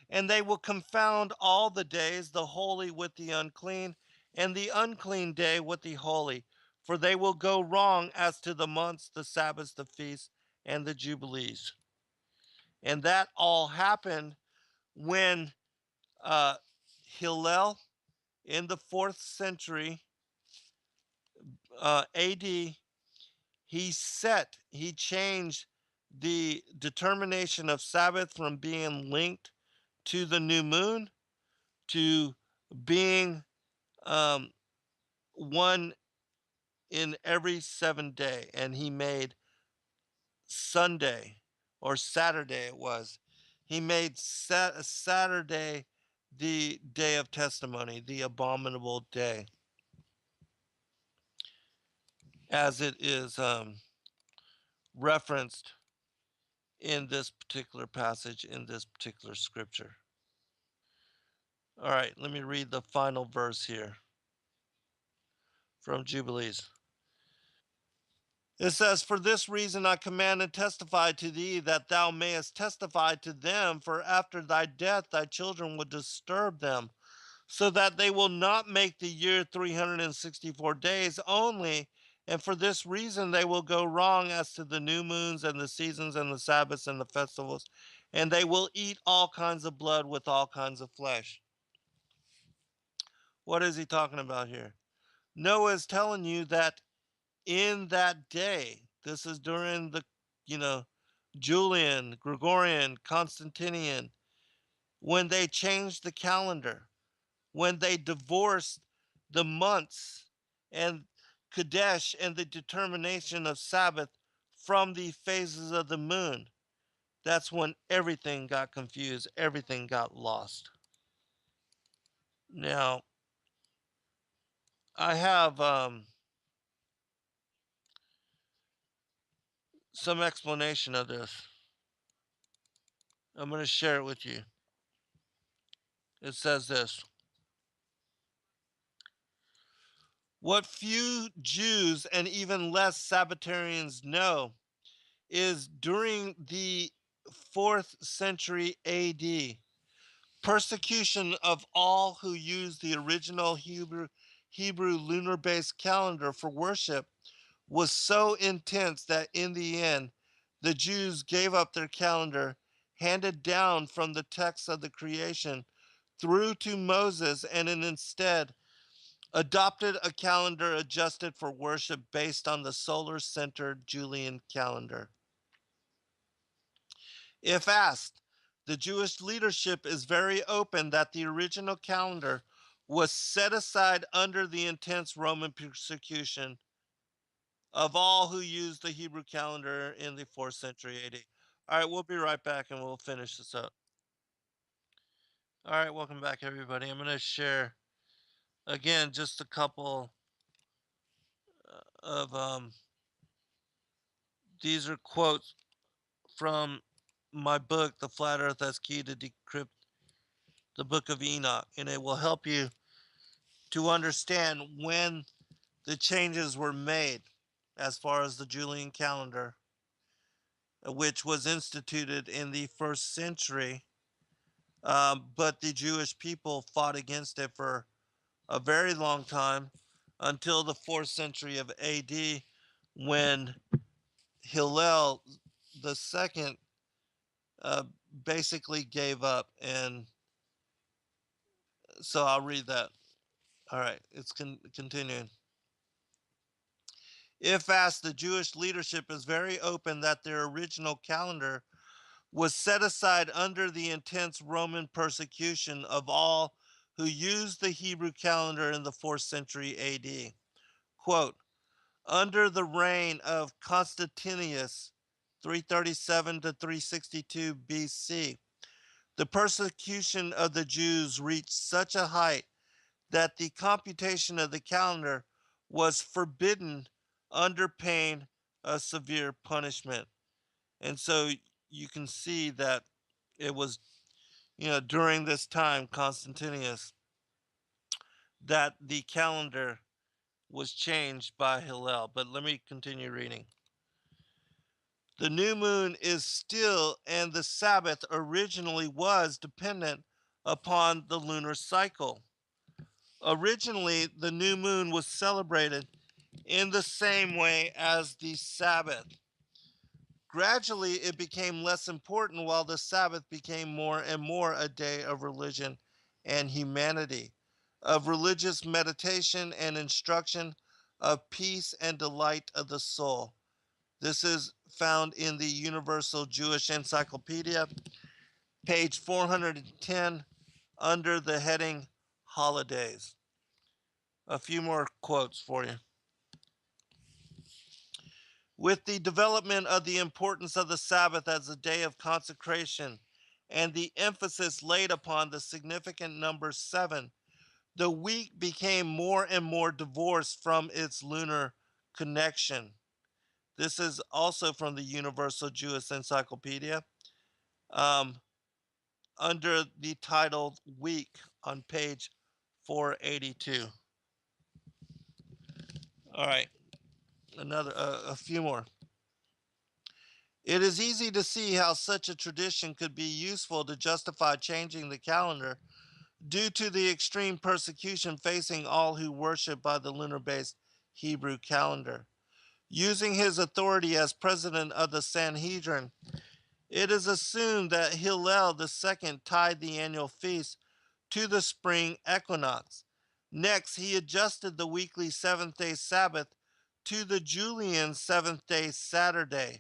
And they will confound all the days, the holy with the unclean, and the unclean day with the holy. For they will go wrong as to the months, the Sabbaths, the feasts, and the jubilees. And that all happened when uh, Hillel in the 4th century AD, he changed the determination of Sabbath from being linked to the new moon to being um, one in every 7 day. And he made Sunday or Saturday, it was. He made Saturday the day of testimony, the abominable day, as it is referenced in this particular passage, in this particular scripture. All right, let me read the final verse here from Jubilees. It says, for this reason I command and testify to thee, that thou mayest testify to them, for after thy death thy children will disturb them, so that they will not make the year 364 days only. And for this reason they will go wrong as to the new moons and the seasons and the Sabbaths and the festivals, and they will eat all kinds of blood with all kinds of flesh. What is he talking about here? Noah is telling you that in that day, this is during the, you know, Julian, Gregorian, Constantinian, when they changed the calendar, when they divorced the months and Chodesh and the determination of Sabbath from the phases of the moon. That's when everything got confused, everything got lost. Now, I have some explanation of this. I'm going to share it with you. It says this: what few Jews and even less Sabbatarians know is during the 4th century AD, persecution of all who used the original Hebrew lunar based calendar for worship was so intense that in the end, the Jews gave up their calendar handed down from the text of the creation through to Moses, and instead adopted a calendar adjusted for worship based on the solar centered Julian calendar. If asked, the Jewish leadership is very open that the original calendar was set aside under the intense Roman persecution of all who used the Hebrew calendar in the 4th century AD. All right, we'll be right back and we'll finish this up. All right, welcome back, everybody. I'm going to share again just a couple of these are quotes from my book, The Flat Earth as Key to Decrypt the Book of Enoch, and it will help you to understand when the changes were made as far as the Julian calendar, which was instituted in the 1st century. But the Jewish people fought against it for a very long time until the 4th century of AD, when Hillel the second uh, basically gave up. And so I'll read that. All right, it's continuing. If asked, the Jewish leadership is very open that their original calendar was set aside under the intense Roman persecution of all who used the Hebrew calendar in the 4th century AD. Quote, under the reign of Constantius, 337 to 362 BC, the persecution of the Jews reached such a height that the computation of the calendar was forbidden under pain of severe punishment. And so you can see that it was, during this time, Constantius, that the calendar was changed by Hillel. But let me continue reading. The new moon is still, and the Sabbath originally was dependent upon the lunar cycle. Originally, the new moon was celebrated in the same way as the Sabbath. Gradually, it became less important while the Sabbath became more and more a day of religion and humanity, of religious meditation and instruction, of peace and delight of the soul. This is found in the Universal Jewish Encyclopedia, page 410, under the heading Holidays. A few more quotes for you. With the development of the importance of the Sabbath as a day of consecration and the emphasis laid upon the significant number 7, the week became more and more divorced from its lunar connection. This is also from the Universal Jewish Encyclopedia, um, under the title Week on page 482. All right, a few more. It is easy to see how such a tradition could be useful to justify changing the calendar due to the extreme persecution facing all who worship by the lunar based Hebrew calendar. Using his authority as president of the Sanhedrin, it is assumed that Hillel II tied the annual feast to the spring equinox. Next, he adjusted the weekly seventh day Sabbath to the Julian seventh day Saturday.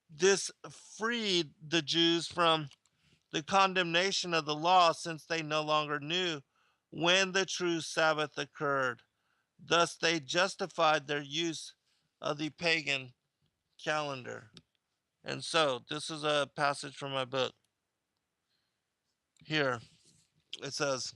This freed the Jews from the condemnation of the law since they no longer knew when the true Sabbath occurred. Thus, they justified their use of the pagan calendar. And so, this is a passage from my book. Here, it says,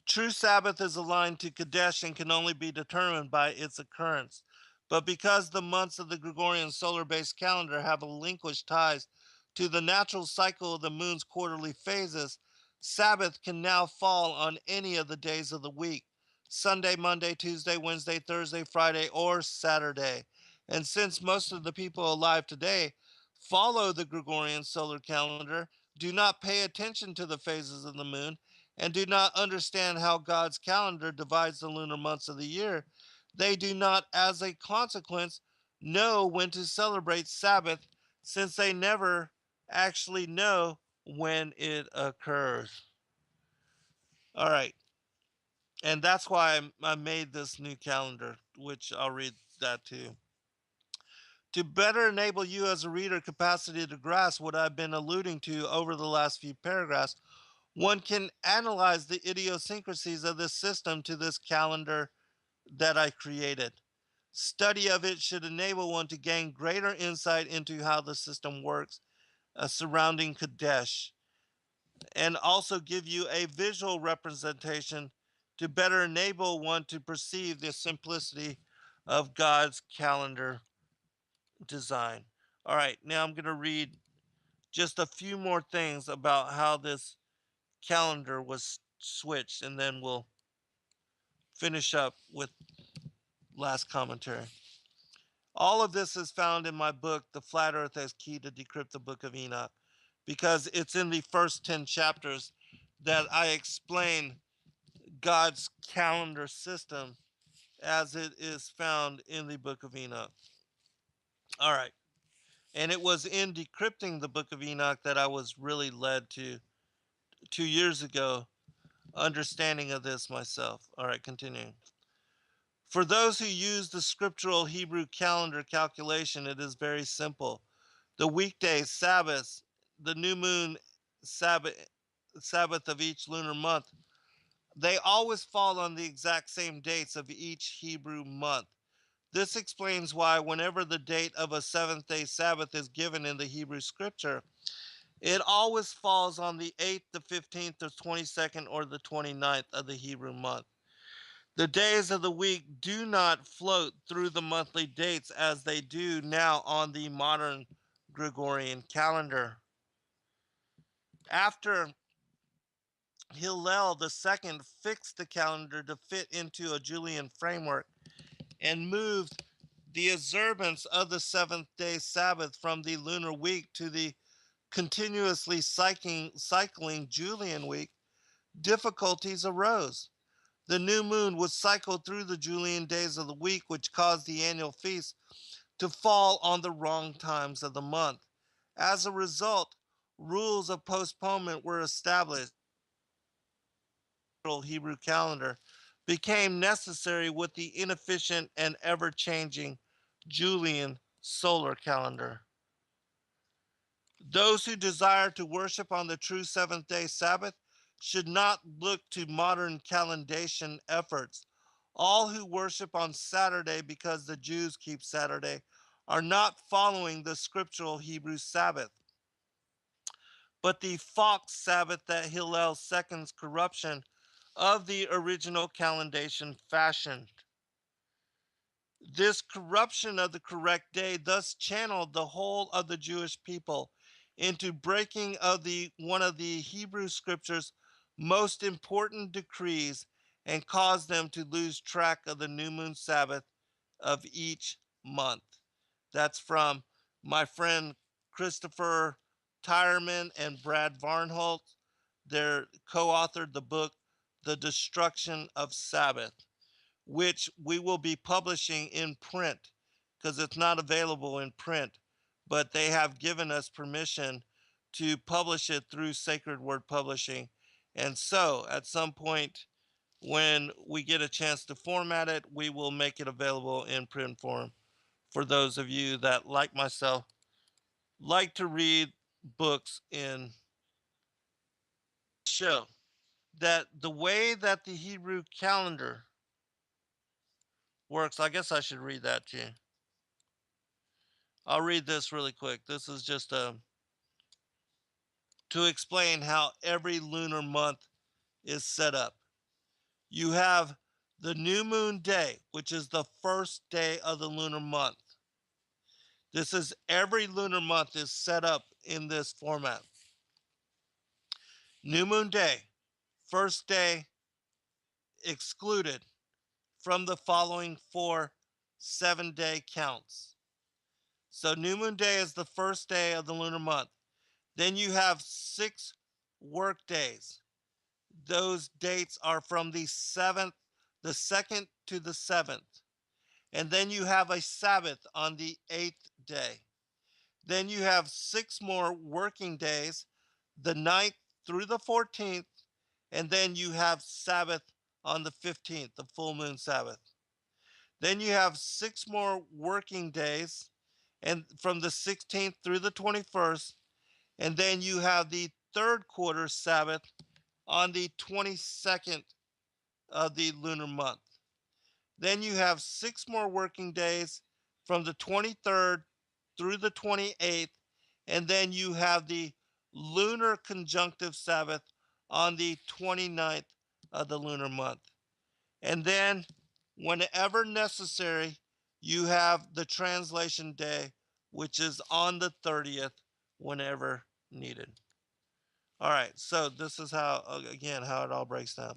true Sabbath is aligned to Chodesh and can only be determined by its occurrence. But because the months of the Gregorian solar based calendar have relinquished ties to the natural cycle of the moon's quarterly phases, Sabbath can now fall on any of the days of the week: Sunday, Monday, Tuesday, Wednesday, Thursday, Friday, or Saturday. And since most of the people alive today follow the Gregorian solar calendar, do not pay attention to the phases of the moon, and do not understand how God's calendar divides the lunar months of the year, they do not, as a consequence, know when to celebrate Sabbath, since they never actually know when it occurs. All right. And that's why I made this new calendar, which I'll read that too. To better enable you as a reader capacity to grasp what I've been alluding to over the last few paragraphs, one can analyze the idiosyncrasies of this system to this calendar that I created. Study of it should enable one to gain greater insight into how the system works surrounding Chodesh, and also give you a visual representation to better enable one to perceive the simplicity of God's calendar design. All right, now I'm going to read just a few more things about how this calendar was switched, and then we'll finish up with last commentary. All of this is found in my book, The Flat Earth as Key to Decrypt the Book of Enoch, because it's in the first 10 chapters that I explain God's calendar system as it is found in the Book of Enoch. All right. And it was in decrypting the Book of Enoch that I was really led to 2 years ago, understanding of this myself. All right, continuing. For those who use the scriptural Hebrew calendar calculation, it is very simple. The weekdays, Sabbaths, the new moon Sabbath of each lunar month, they always fall on the exact same dates of each Hebrew month. This explains why, whenever the date of a seventh day Sabbath is given in the Hebrew scripture, it always falls on the 8th, the 15th, the 22nd, or the 29th of the Hebrew month. The days of the week do not float through the monthly dates as they do now on the modern Gregorian calendar. After Hillel II fixed the calendar to fit into a Julian framework and moved the observance of the seventh day Sabbath from the lunar week to the continuously cycling Julian week, difficulties arose. The new moon would cycle through the Julian days of the week, which caused the annual feast to fall on the wrong times of the month. As a result, rules of postponement were established. The Hebrew calendar became necessary with the inefficient and ever changing Julian solar calendar. Those who desire to worship on the true seventh day Sabbath should not look to modern calendation efforts. All who worship on Saturday because the Jews keep Saturday are not following the scriptural Hebrew Sabbath, but the fox Sabbath that Hillel II's corruption of the original calendation fashioned. This corruption of the correct day thus channeled the whole of the Jewish people into breaking of the one of the Hebrew scriptures most important decrees and caused them to lose track of the new moon Sabbath of each month. That's from my friend Christopher Tyerman and Brad Varnholt. They're co-authored the book The Destruction of Sabbath, which we will be publishing in print because it's not available in print, but they have given us permission to publish it through Sacred Word Publishing. And so at some point, when we get a chance to format it, we will make it available in print form for those of you that, like myself, like to read books in show that the way that the Hebrew calendar works. I guess I should read that to you. I'll read this really quick. This is just to explain how every lunar month is set up. You have the new moon day, which is the first day of the lunar month. This is every lunar month is set up in this format. New moon day, first day excluded from the following 4 7-day counts. So new moon day is the first day of the lunar month. Then you have 6 work days. Those dates are from the 7th, the 2nd to the 7th. And then you have a Sabbath on the 8th day. Then you have 6 more working days, the 9th through the 14th. And then you have Sabbath on the 15th, the full moon Sabbath. Then you have 6 more working days, and from the 16th through the 21st. And then you have the third quarter Sabbath on the 22nd of the lunar month. Then you have 6 more working days from the 23rd through the 28th. And then you have the lunar conjunctive Sabbath on the 29th of the lunar month. And then, whenever necessary, you have the translation day, which is on the 30th, whenever needed. All right, so this is how, again, how it all breaks down.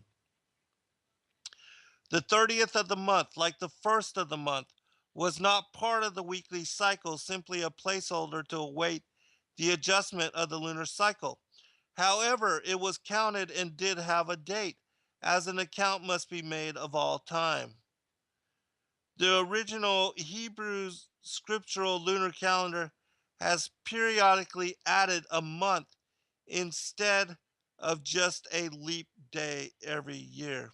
The 30th of the month, like the first of the month, was not part of the weekly cycle, simply a placeholder to await the adjustment of the lunar cycle. However, it was counted and did have a date, as an account must be made of all time. The original Hebrew scriptural lunar calendar has periodically added a month instead of just a leap day every year.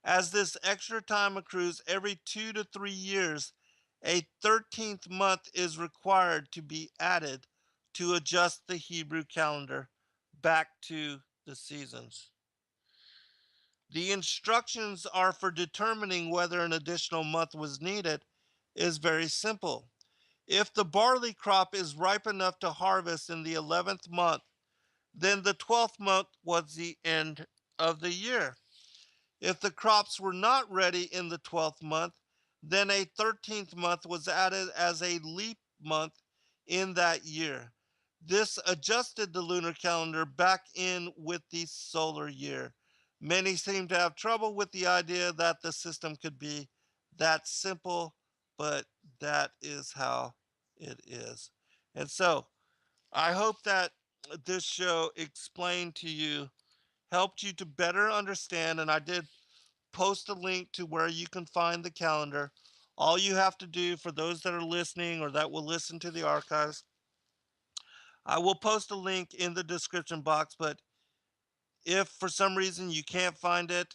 As this extra time accrues every 2 to 3 years, a 13th month is required to be added to adjust the Hebrew calendar back to the seasons. The instructions are for determining whether an additional month was needed is very simple. If the barley crop is ripe enough to harvest in the 11th month, then the 12th month was the end of the year. If the crops were not ready in the 12th month, then a 13th month was added as a leap month in that year. This adjusted the lunar calendar back in with the solar year. Many seem to have trouble with the idea that the system could be that simple, but that is how it is. And so I hope that this show explained to you, helped you to better understand, and I did post a link to where you can find the calendar. All you have to do, for those that are listening or that will listen to the archives, I will post a link in the description box. But if for some reason you can't find it,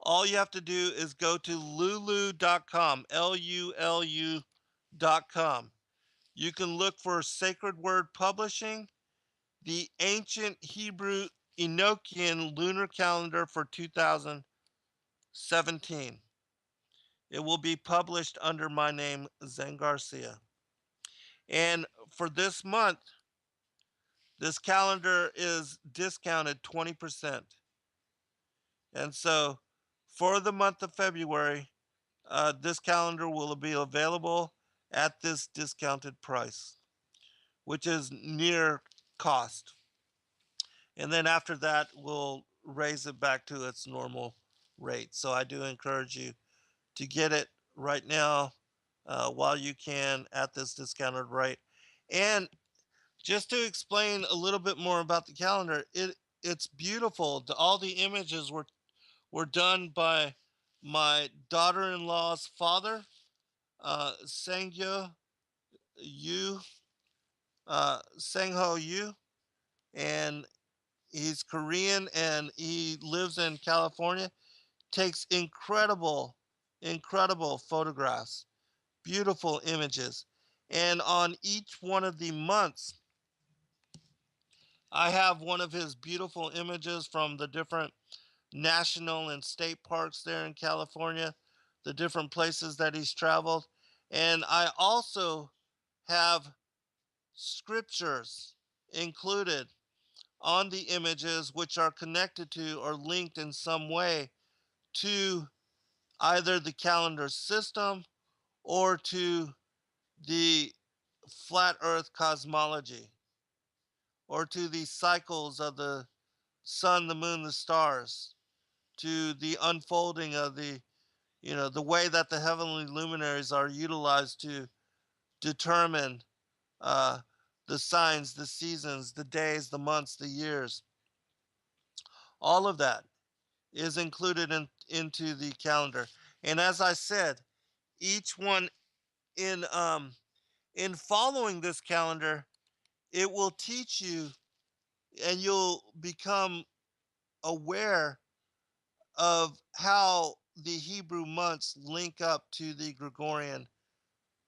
all you have to do is go to lulu.com, LULU.com. You can look for Sacred Word Publishing, the Ancient Hebrew Enochian Lunar Calendar for 2017. It will be published under my name, Zen Garcia. And for this month, this calendar is discounted 20%. And so for the month of February, this calendar will be available at this discounted price, which is near cost. And then after that, we'll raise it back to its normal rate. So I do encourage you to get it right now while you can at this discounted rate. And just to explain a little bit more about the calendar, it's beautiful. All the images were done by my daughter-in-law's father, Sangyo Yu, Sangho Yu, and he's Korean and he lives in California. Takes incredible photographs, beautiful images. And on each one of the months, I have one of his beautiful images from the different national and state parks there in California, the different places that he's traveled. And I also have scriptures included on the images, which are connected to or linked in some way to either the calendar system or to the flat earth cosmology or to the cycles of the sun, the moon, the stars, to the unfolding of the way that the heavenly luminaries are utilized to determine uh, the signs, the seasons, the days, the months, the years. All of that is included into the calendar. And as I said, each one in following this calendar, it will teach you and you'll become aware of how the Hebrew months link up to the Gregorian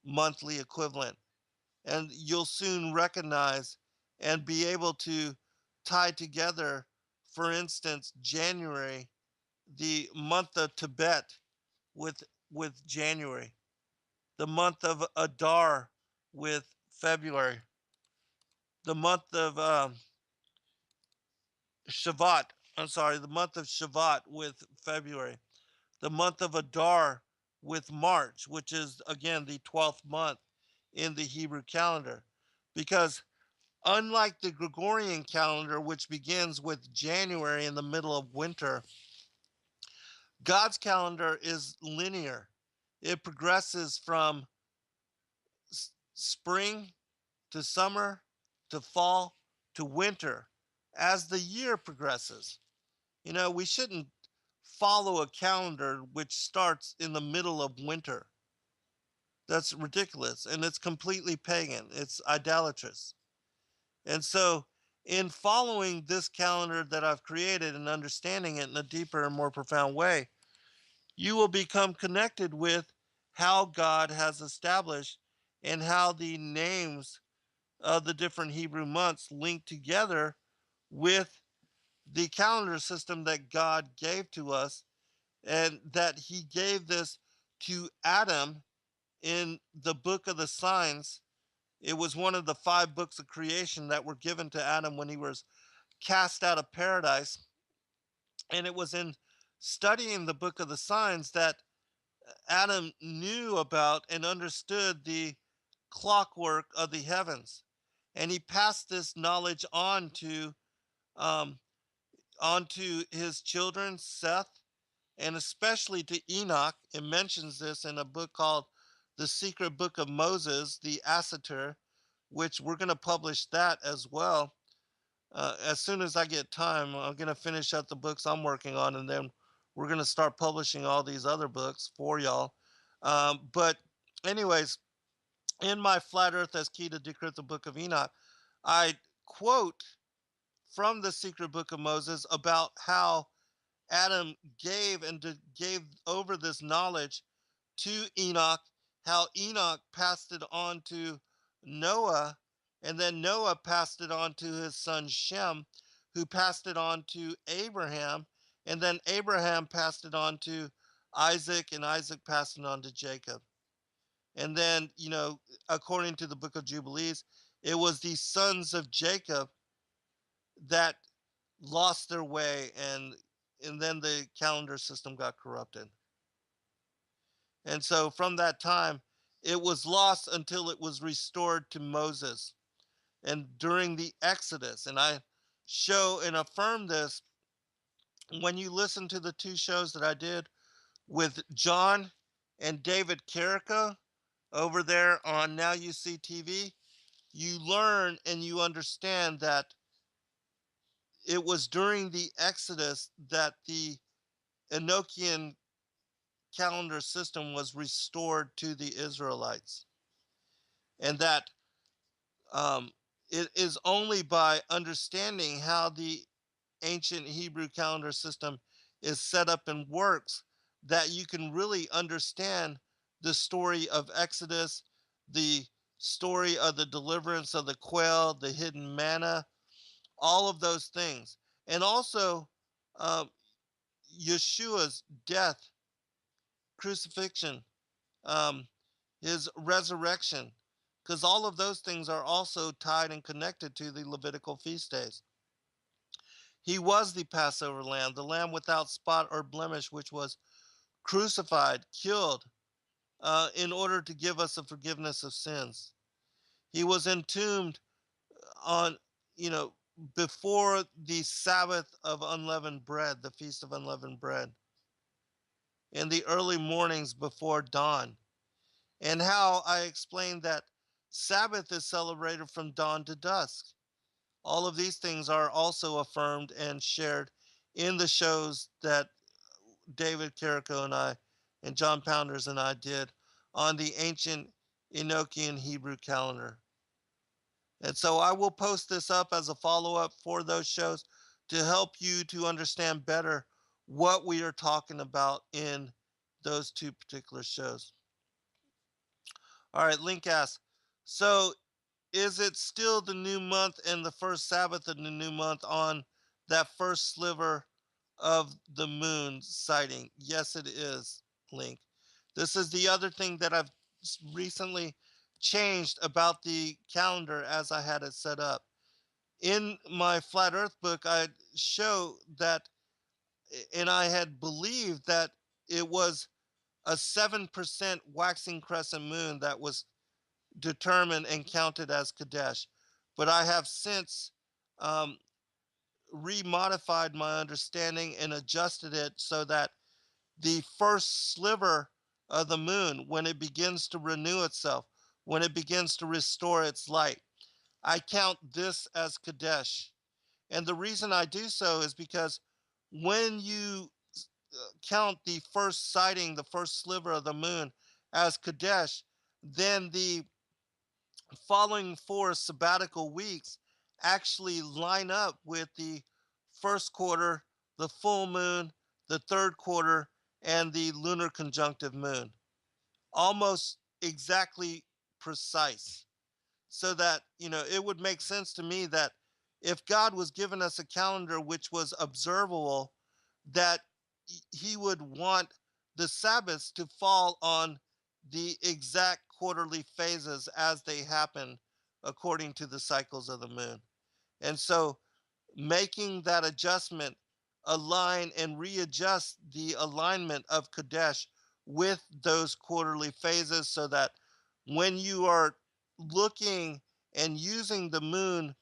monthly equivalent. And you'll soon recognize and be able to tie together, for instance, January, the month of Tibet with January, the month of Adar with February, the month of Shavat, I'm sorry, the month of Shavat with February, the month of Adar with March, which is again the 12th month in the Hebrew calendar. Because unlike the Gregorian calendar, which begins with January in the middle of winter, God's calendar is linear. It progresses from spring to summer to fall to winter as the year progresses. We shouldn't follow a calendar which starts in the middle of winter. That's ridiculous and it's completely pagan. It's idolatrous. And so, in following this calendar that I've created and understanding it in a deeper and more profound way, you will become connected with how God has established and how the names of the different Hebrew months link together with the calendar system that God gave to us, and that He gave this to Adam in the book of the signs. It was one of the 5 books of creation that were given to Adam when he was cast out of paradise. And it was in studying the book of the signs that Adam knew about and understood the clockwork of the heavens. And he passed this knowledge um, on to his children, Seth, and especially to Enoch. It mentions this in a book called The Secret Book of Moses, the Assater, which we're going to publish that as well. As soon as I get time, I'm going to finish up the books I'm working on, and then we're going to start publishing all these other books for y'all. But, anyways, in my Flat Earth as Key to Decrypt the Book of Enoch, I quote from the Secret Book of Moses about how Adam gave over this knowledge to Enoch, how Enoch passed it on to Noah, and then Noah passed it on to his son Shem, who passed it on to Abraham, and then Abraham passed it on to Isaac, and Isaac passed it on to Jacob. And then, according to the book of Jubilees, it was the sons of Jacob that lost their way, and then the calendar system got corrupted. And so from that time, it was lost until it was restored to Moses. And during the Exodus, and I show and affirm this when you listen to the two shows that I did with John and David Carrico over there on Now You See TV, you learn and you understand that it was during the Exodus that the Enochian calendar system was restored to the Israelites. And that um, it is only by understanding how the ancient Hebrew calendar system is set up and works that you can really understand the story of Exodus, the story of the deliverance of the quail, the hidden manna, all of those things. And also um, Yeshua's death, crucifixion, um, his resurrection, because all of those things are also tied and connected to the Levitical feast days. He was the Passover lamb, the lamb without spot or blemish, which was crucified, killed, in order to give us a forgiveness of sins. He was entombed on, you know, before the Sabbath of unleavened bread, the Feast of Unleavened Bread, in the early mornings before dawn. And how I explained that Sabbath is celebrated from dawn to dusk. All of these things are also affirmed and shared in the shows that David Carrico and I and John Pounders and I did on the ancient Enochian Hebrew calendar. And so I will post this up as a follow-up for those shows to help you to understand better what we are talking about in those two particular shows. All right, Link asks, so is it still the new month and the first Sabbath of the new month on that first sliver of the moon sighting? Yes, it is, Link. This is the other thing that I've recently changed about the calendar as I had it set up. In my Flat Earth book, I show that, and I had believed that it was a 7% waxing crescent moon that was determined and counted as Chodesh. But I have since um, remodified my understanding and adjusted it so that the first sliver of the moon, when it begins to renew itself, when it begins to restore its light, I count this as Chodesh. And the reason I do so is because when you count the first sighting, the first sliver of the moon as Chodesh, then the following 4 sabbatical weeks actually line up with the first quarter, the full moon, the third quarter, and the lunar conjunctive moon. Almost exactly precise. So that, it would make sense to me that if God was giving us a calendar which was observable, that he would want the Sabbaths to fall on the exact quarterly phases as they happen according to the cycles of the moon. And so making that adjustment align and readjust the alignment of Chodesh with those quarterly phases so that when you are looking and using the moon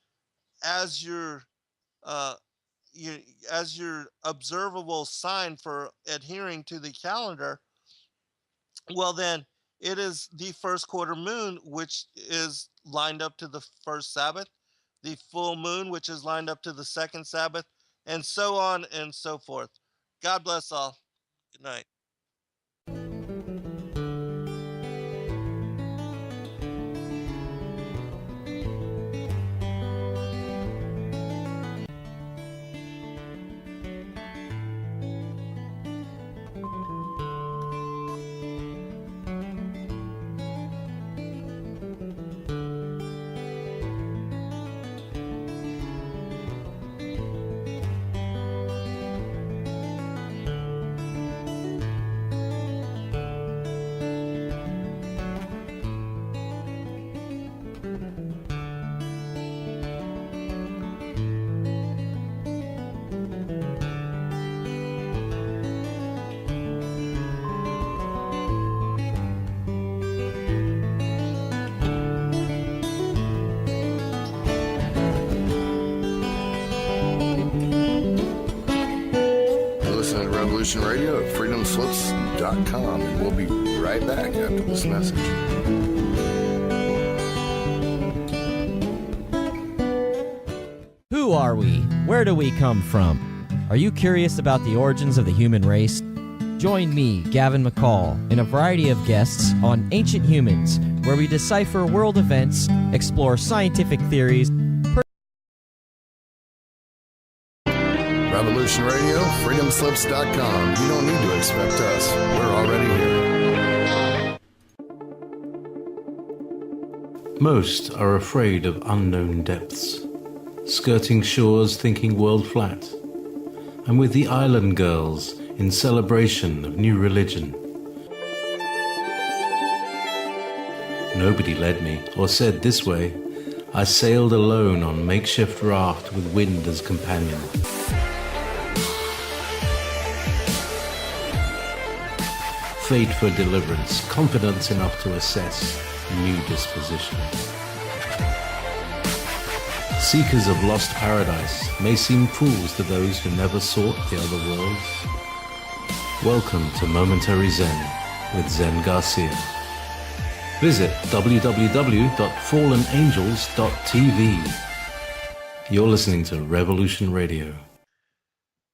as your uh, you, as your observable sign for adhering to the calendar, well then it is the first quarter moon, which is lined up to the first Sabbath, the full moon, which is lined up to the second Sabbath, and so on and so forth. God bless all. Good night. You're listening to Revolution Radio at freedomslips.com, and we'll be right back after this message. Who are we? Where do we come from? Are you curious about the origins of the human race? Join me, Gavin McCall, and a variety of guests on Ancient Humans, where we decipher world events, explore scientific theories. Revolution Radio, freedomslips.com. You don't need to expect us. We're already here. Most are afraid of unknown depths, skirting shores thinking world flat. I'm with the island girls in celebration of new religion. Nobody led me or said this way. I sailed alone on makeshift raft with wind as companion. Fate for deliverance, confidence enough to assess new disposition. Seekers of lost paradise may seem fools to those who never sought the other worlds. Welcome to Momentary Zen with Zen Garcia. Visit www.fallenangels.tv. You're listening to Revolution Radio.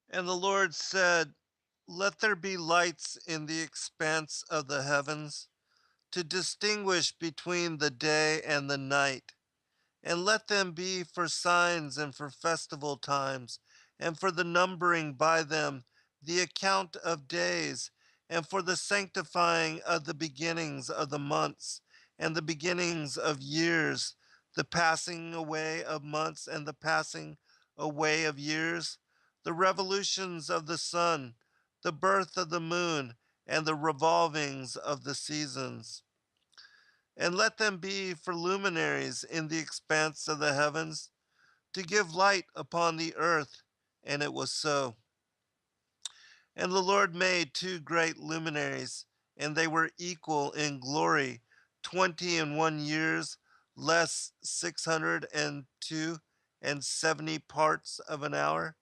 And the Lord said, "Let there be lights in the expanse of the heavens to distinguish between the day and the night, and let them be for signs and for festival times, and for the numbering by them the account of days, and for the sanctifying of the beginnings of the months, and the beginnings of years, the passing away of months and the passing away of years, the revolutions of the sun, the birth of the moon, and the revolvings of the seasons. And let them be for luminaries in the expanse of the heavens, to give light upon the earth. And it was so. And the Lord made two great luminaries, and they were equal in glory, 21 years, less 602 and 70 parts of an hour.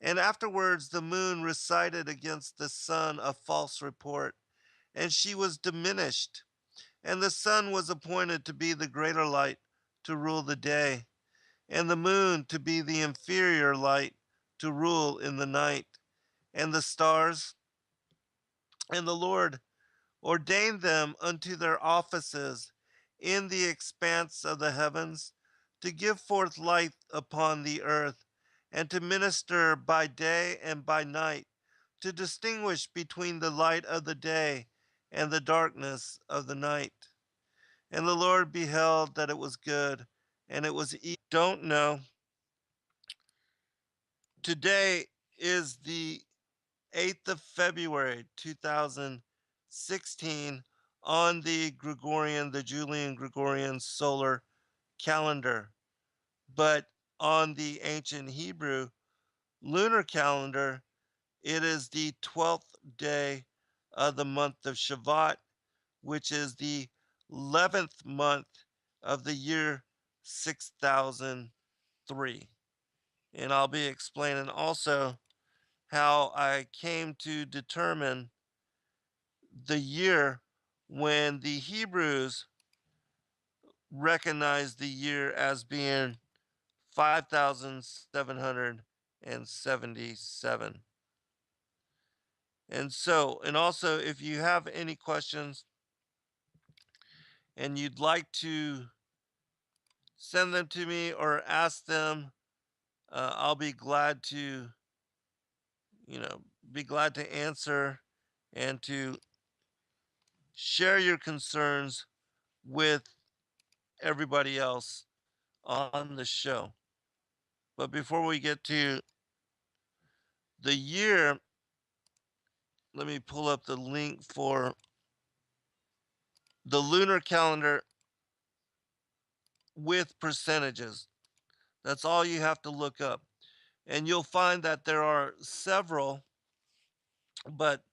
And afterwards the moon recited against the sun a false report, and she was diminished. And the sun was appointed to be the greater light, to rule the day, and the moon to be the inferior light, to rule in the night, and the stars. And the Lord ordained them unto their offices in the expanse of the heavens, to give forth light upon the earth, and to minister by day and by night, to distinguish between the light of the day and the darkness of the night. And the Lord beheld that it was good, and it was don't know. Today is the 8th of February, 2016, on the Julian Gregorian Solar Calendar. But on the ancient Hebrew Lunar Calendar, it is the 12th day of the month of Shavat, which is the 11th month of the year 6003. And I'll be explaining also how I came to determine the year when the Hebrews recognized the year as being 5,777. And also, if you have any questions and you'd like to send them to me or ask them, I'll be glad to, be glad to answer and to share your concerns with everybody else on the show. But before we get to the year, let me pull up the link for the lunar calendar with percentages. That's all you have to look up. And you'll find that there are several, but,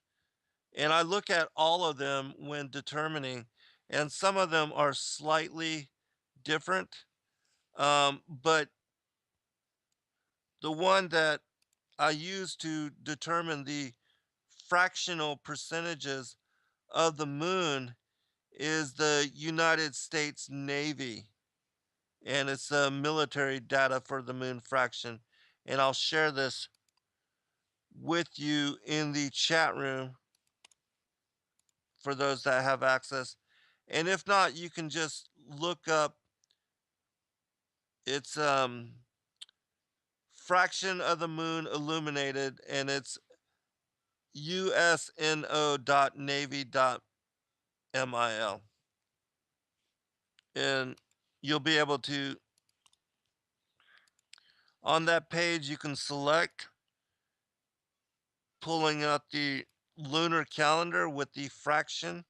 and I look at all of them when determining, and some of them are slightly different. But the one that I use to determine the fractional percentages of the moon is the United States Navy, and it's the military data for the moon fraction. And I'll share this with you in the chat room for those that have access. And if not, you can just look up its fraction of the moon illuminated, and it's usno.navy.mil. And you'll be able to, on that page, you can select pulling up the lunar calendar with the fraction,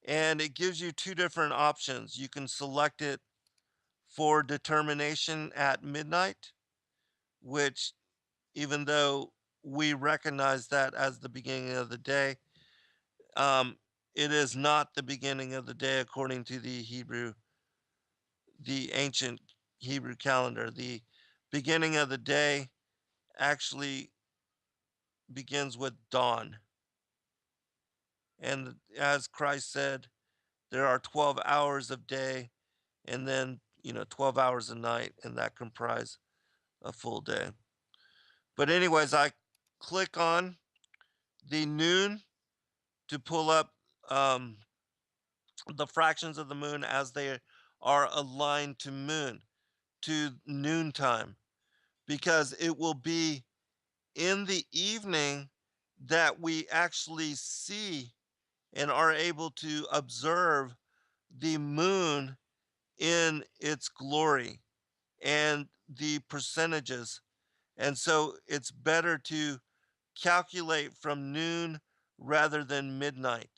and it gives you two different options. You can select it for determination at midnight, which, even though we recognize that as the beginning of the day, um, it is not the beginning of the day according to the ancient Hebrew calendar. The beginning of the day actually begins with dawn. And as Christ said, there are 12 hours of day and then, 12 hours of night, and that comprise a full day. But anyways, I click on the noon to pull up um, the fractions of the moon as they are aligned to noontime, because it will be in the evening that we actually see and are able to observe the moon in its glory and the percentages. And so it's better to calculate from noon rather than midnight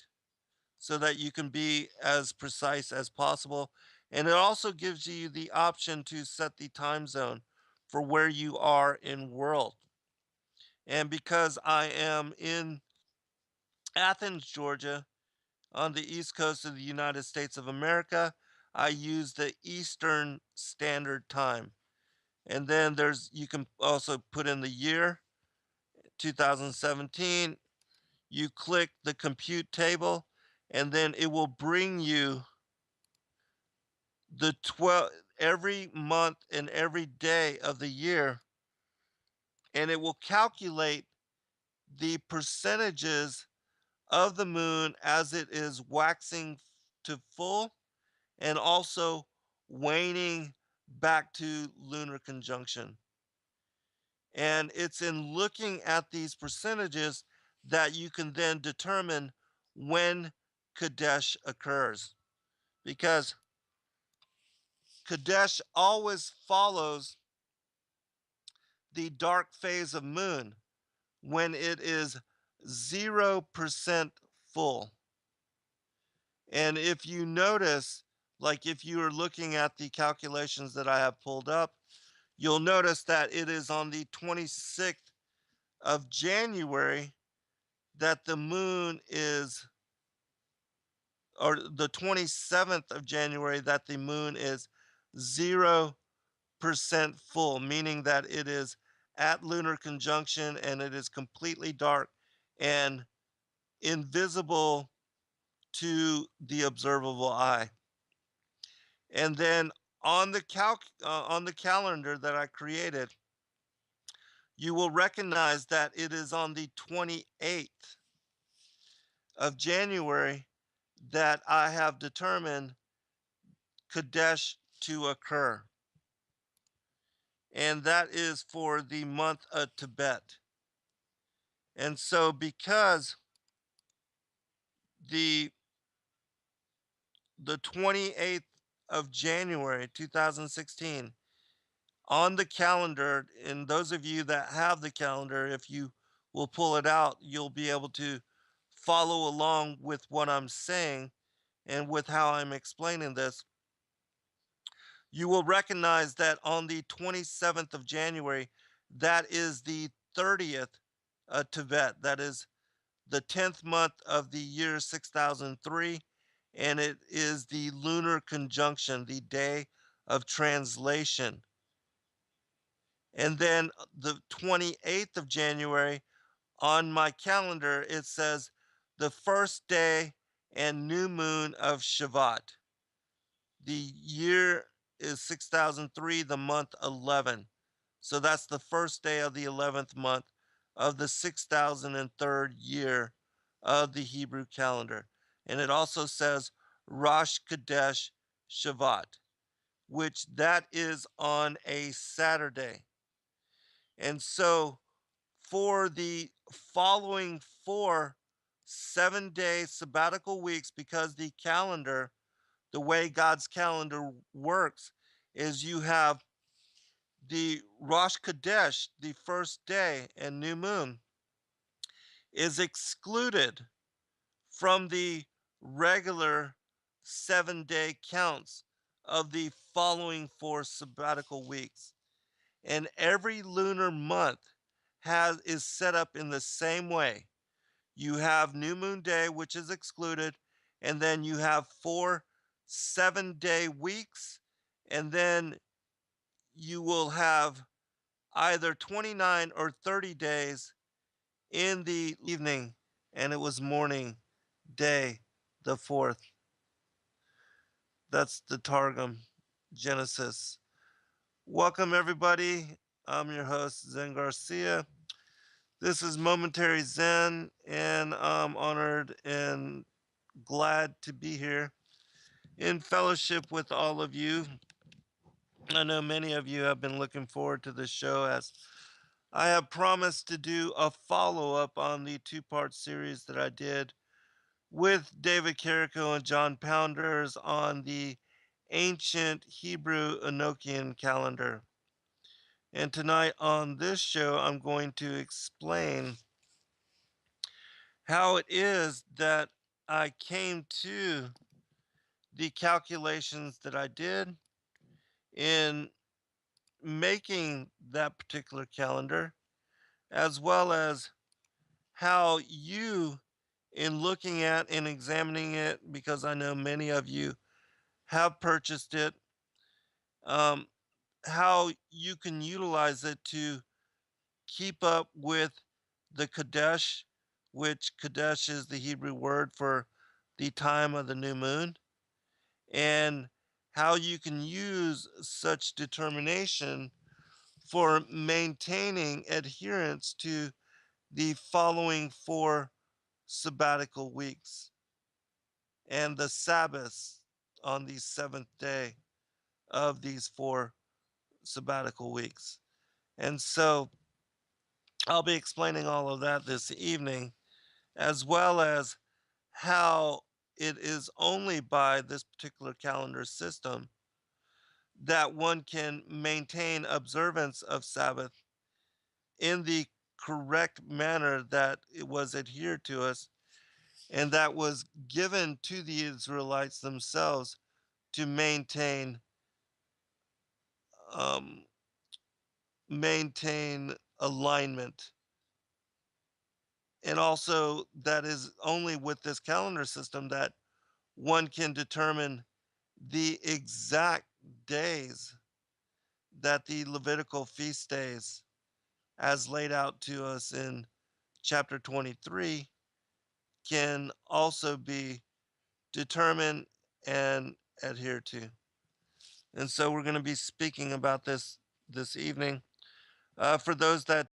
so that you can be as precise as possible. And it also gives you the option to set the time zone for where you are in world. And because I am in Athens, Georgia, on the east coast of the United States of America, I use the Eastern Standard Time. And then you can also put in the year, 2017. You click the compute table, and then it will bring you the 12 every month and every day of the year, and it will calculate the percentages of the moon as it is waxing to full and also waning back to lunar conjunction. And it's in looking at these percentages that you can then determine when Chodesh occurs, because Chodesh always follows the dark phase of moon when it is 0% full. And if you notice, like if you are looking at the calculations that I have pulled up, you'll notice that it is on the 26th of January that the moon is or the 27th of January, that the moon is 0% full, meaning that it is at lunar conjunction and it is completely dark and invisible to the observable eye. And then on the on the calendar that I created, you will recognize that it is on the 28th of January that I have determined Chodesh to occur. And that is for the month of Tibet. And so because the 28th of January 2016 on the calendar, and those of you that have the calendar, if you will pull it out, you'll be able to follow along with what I'm saying and with how I'm explaining this. You will recognize that on the 27th of January, that is the 30th Tibet. That is the 10th month of the year 6003, and it is the lunar conjunction, the day of translation. And then the 28th of January on my calendar, it says the first day and new moon of Shavat. The year is 6003, the month 11. So that's the first day of the 11th month of the 6003rd year of the Hebrew calendar. And it also says Rosh Chodesh Shavat, which that is on a Saturday. And so for the following 4 7-day sabbatical weeks, because the calendar, the way God's calendar works, is you have the Rosh Chodesh, the first day and new moon, is excluded from the regular 7-day counts of the following 4 sabbatical weeks. And every lunar month is set up in the same way. You have new moon day, which is excluded, and then you have 4 7-day weeks, and then you will have either 29 or 30 days in the evening, and it was morning day, the 4th. That's the Targum Genesis. Welcome, everybody. I'm your host, Zen Garcia. This is Momentary Zen, and I'm honored and glad to be here in fellowship with all of you. I know many of you have been looking forward to this show, as I have promised to do a follow-up on the 2-part series that I did with David Carrico and John Pounders on the Ancient Hebrew Enochian Calendar. And tonight on this show, I'm going to explain how it is that I came to the calculations that I did in making that particular calendar, as well as how you, in looking at and examining it, because I know many of you have purchased it, how you can utilize it to keep up with the Chodesh, which Chodesh is the Hebrew word for the time of the new moon, and how you can use such determination for maintaining adherence to the following 4 sabbatical weeks and the Sabbaths on the 7th day of these 4 sabbatical weeks. And so I'll be explaining all of that this evening, as well as how it is only by this particular calendar system that one can maintain observance of Sabbath in the correct manner that it was adhered to us and that was given to the Israelites themselves to um, maintain alignment. And also, that is only with this calendar system that one can determine the exact days that the Levitical feast days, as laid out to us in chapter 23, can also be determined and adhered to. And so we're going to be speaking about this evening. For those that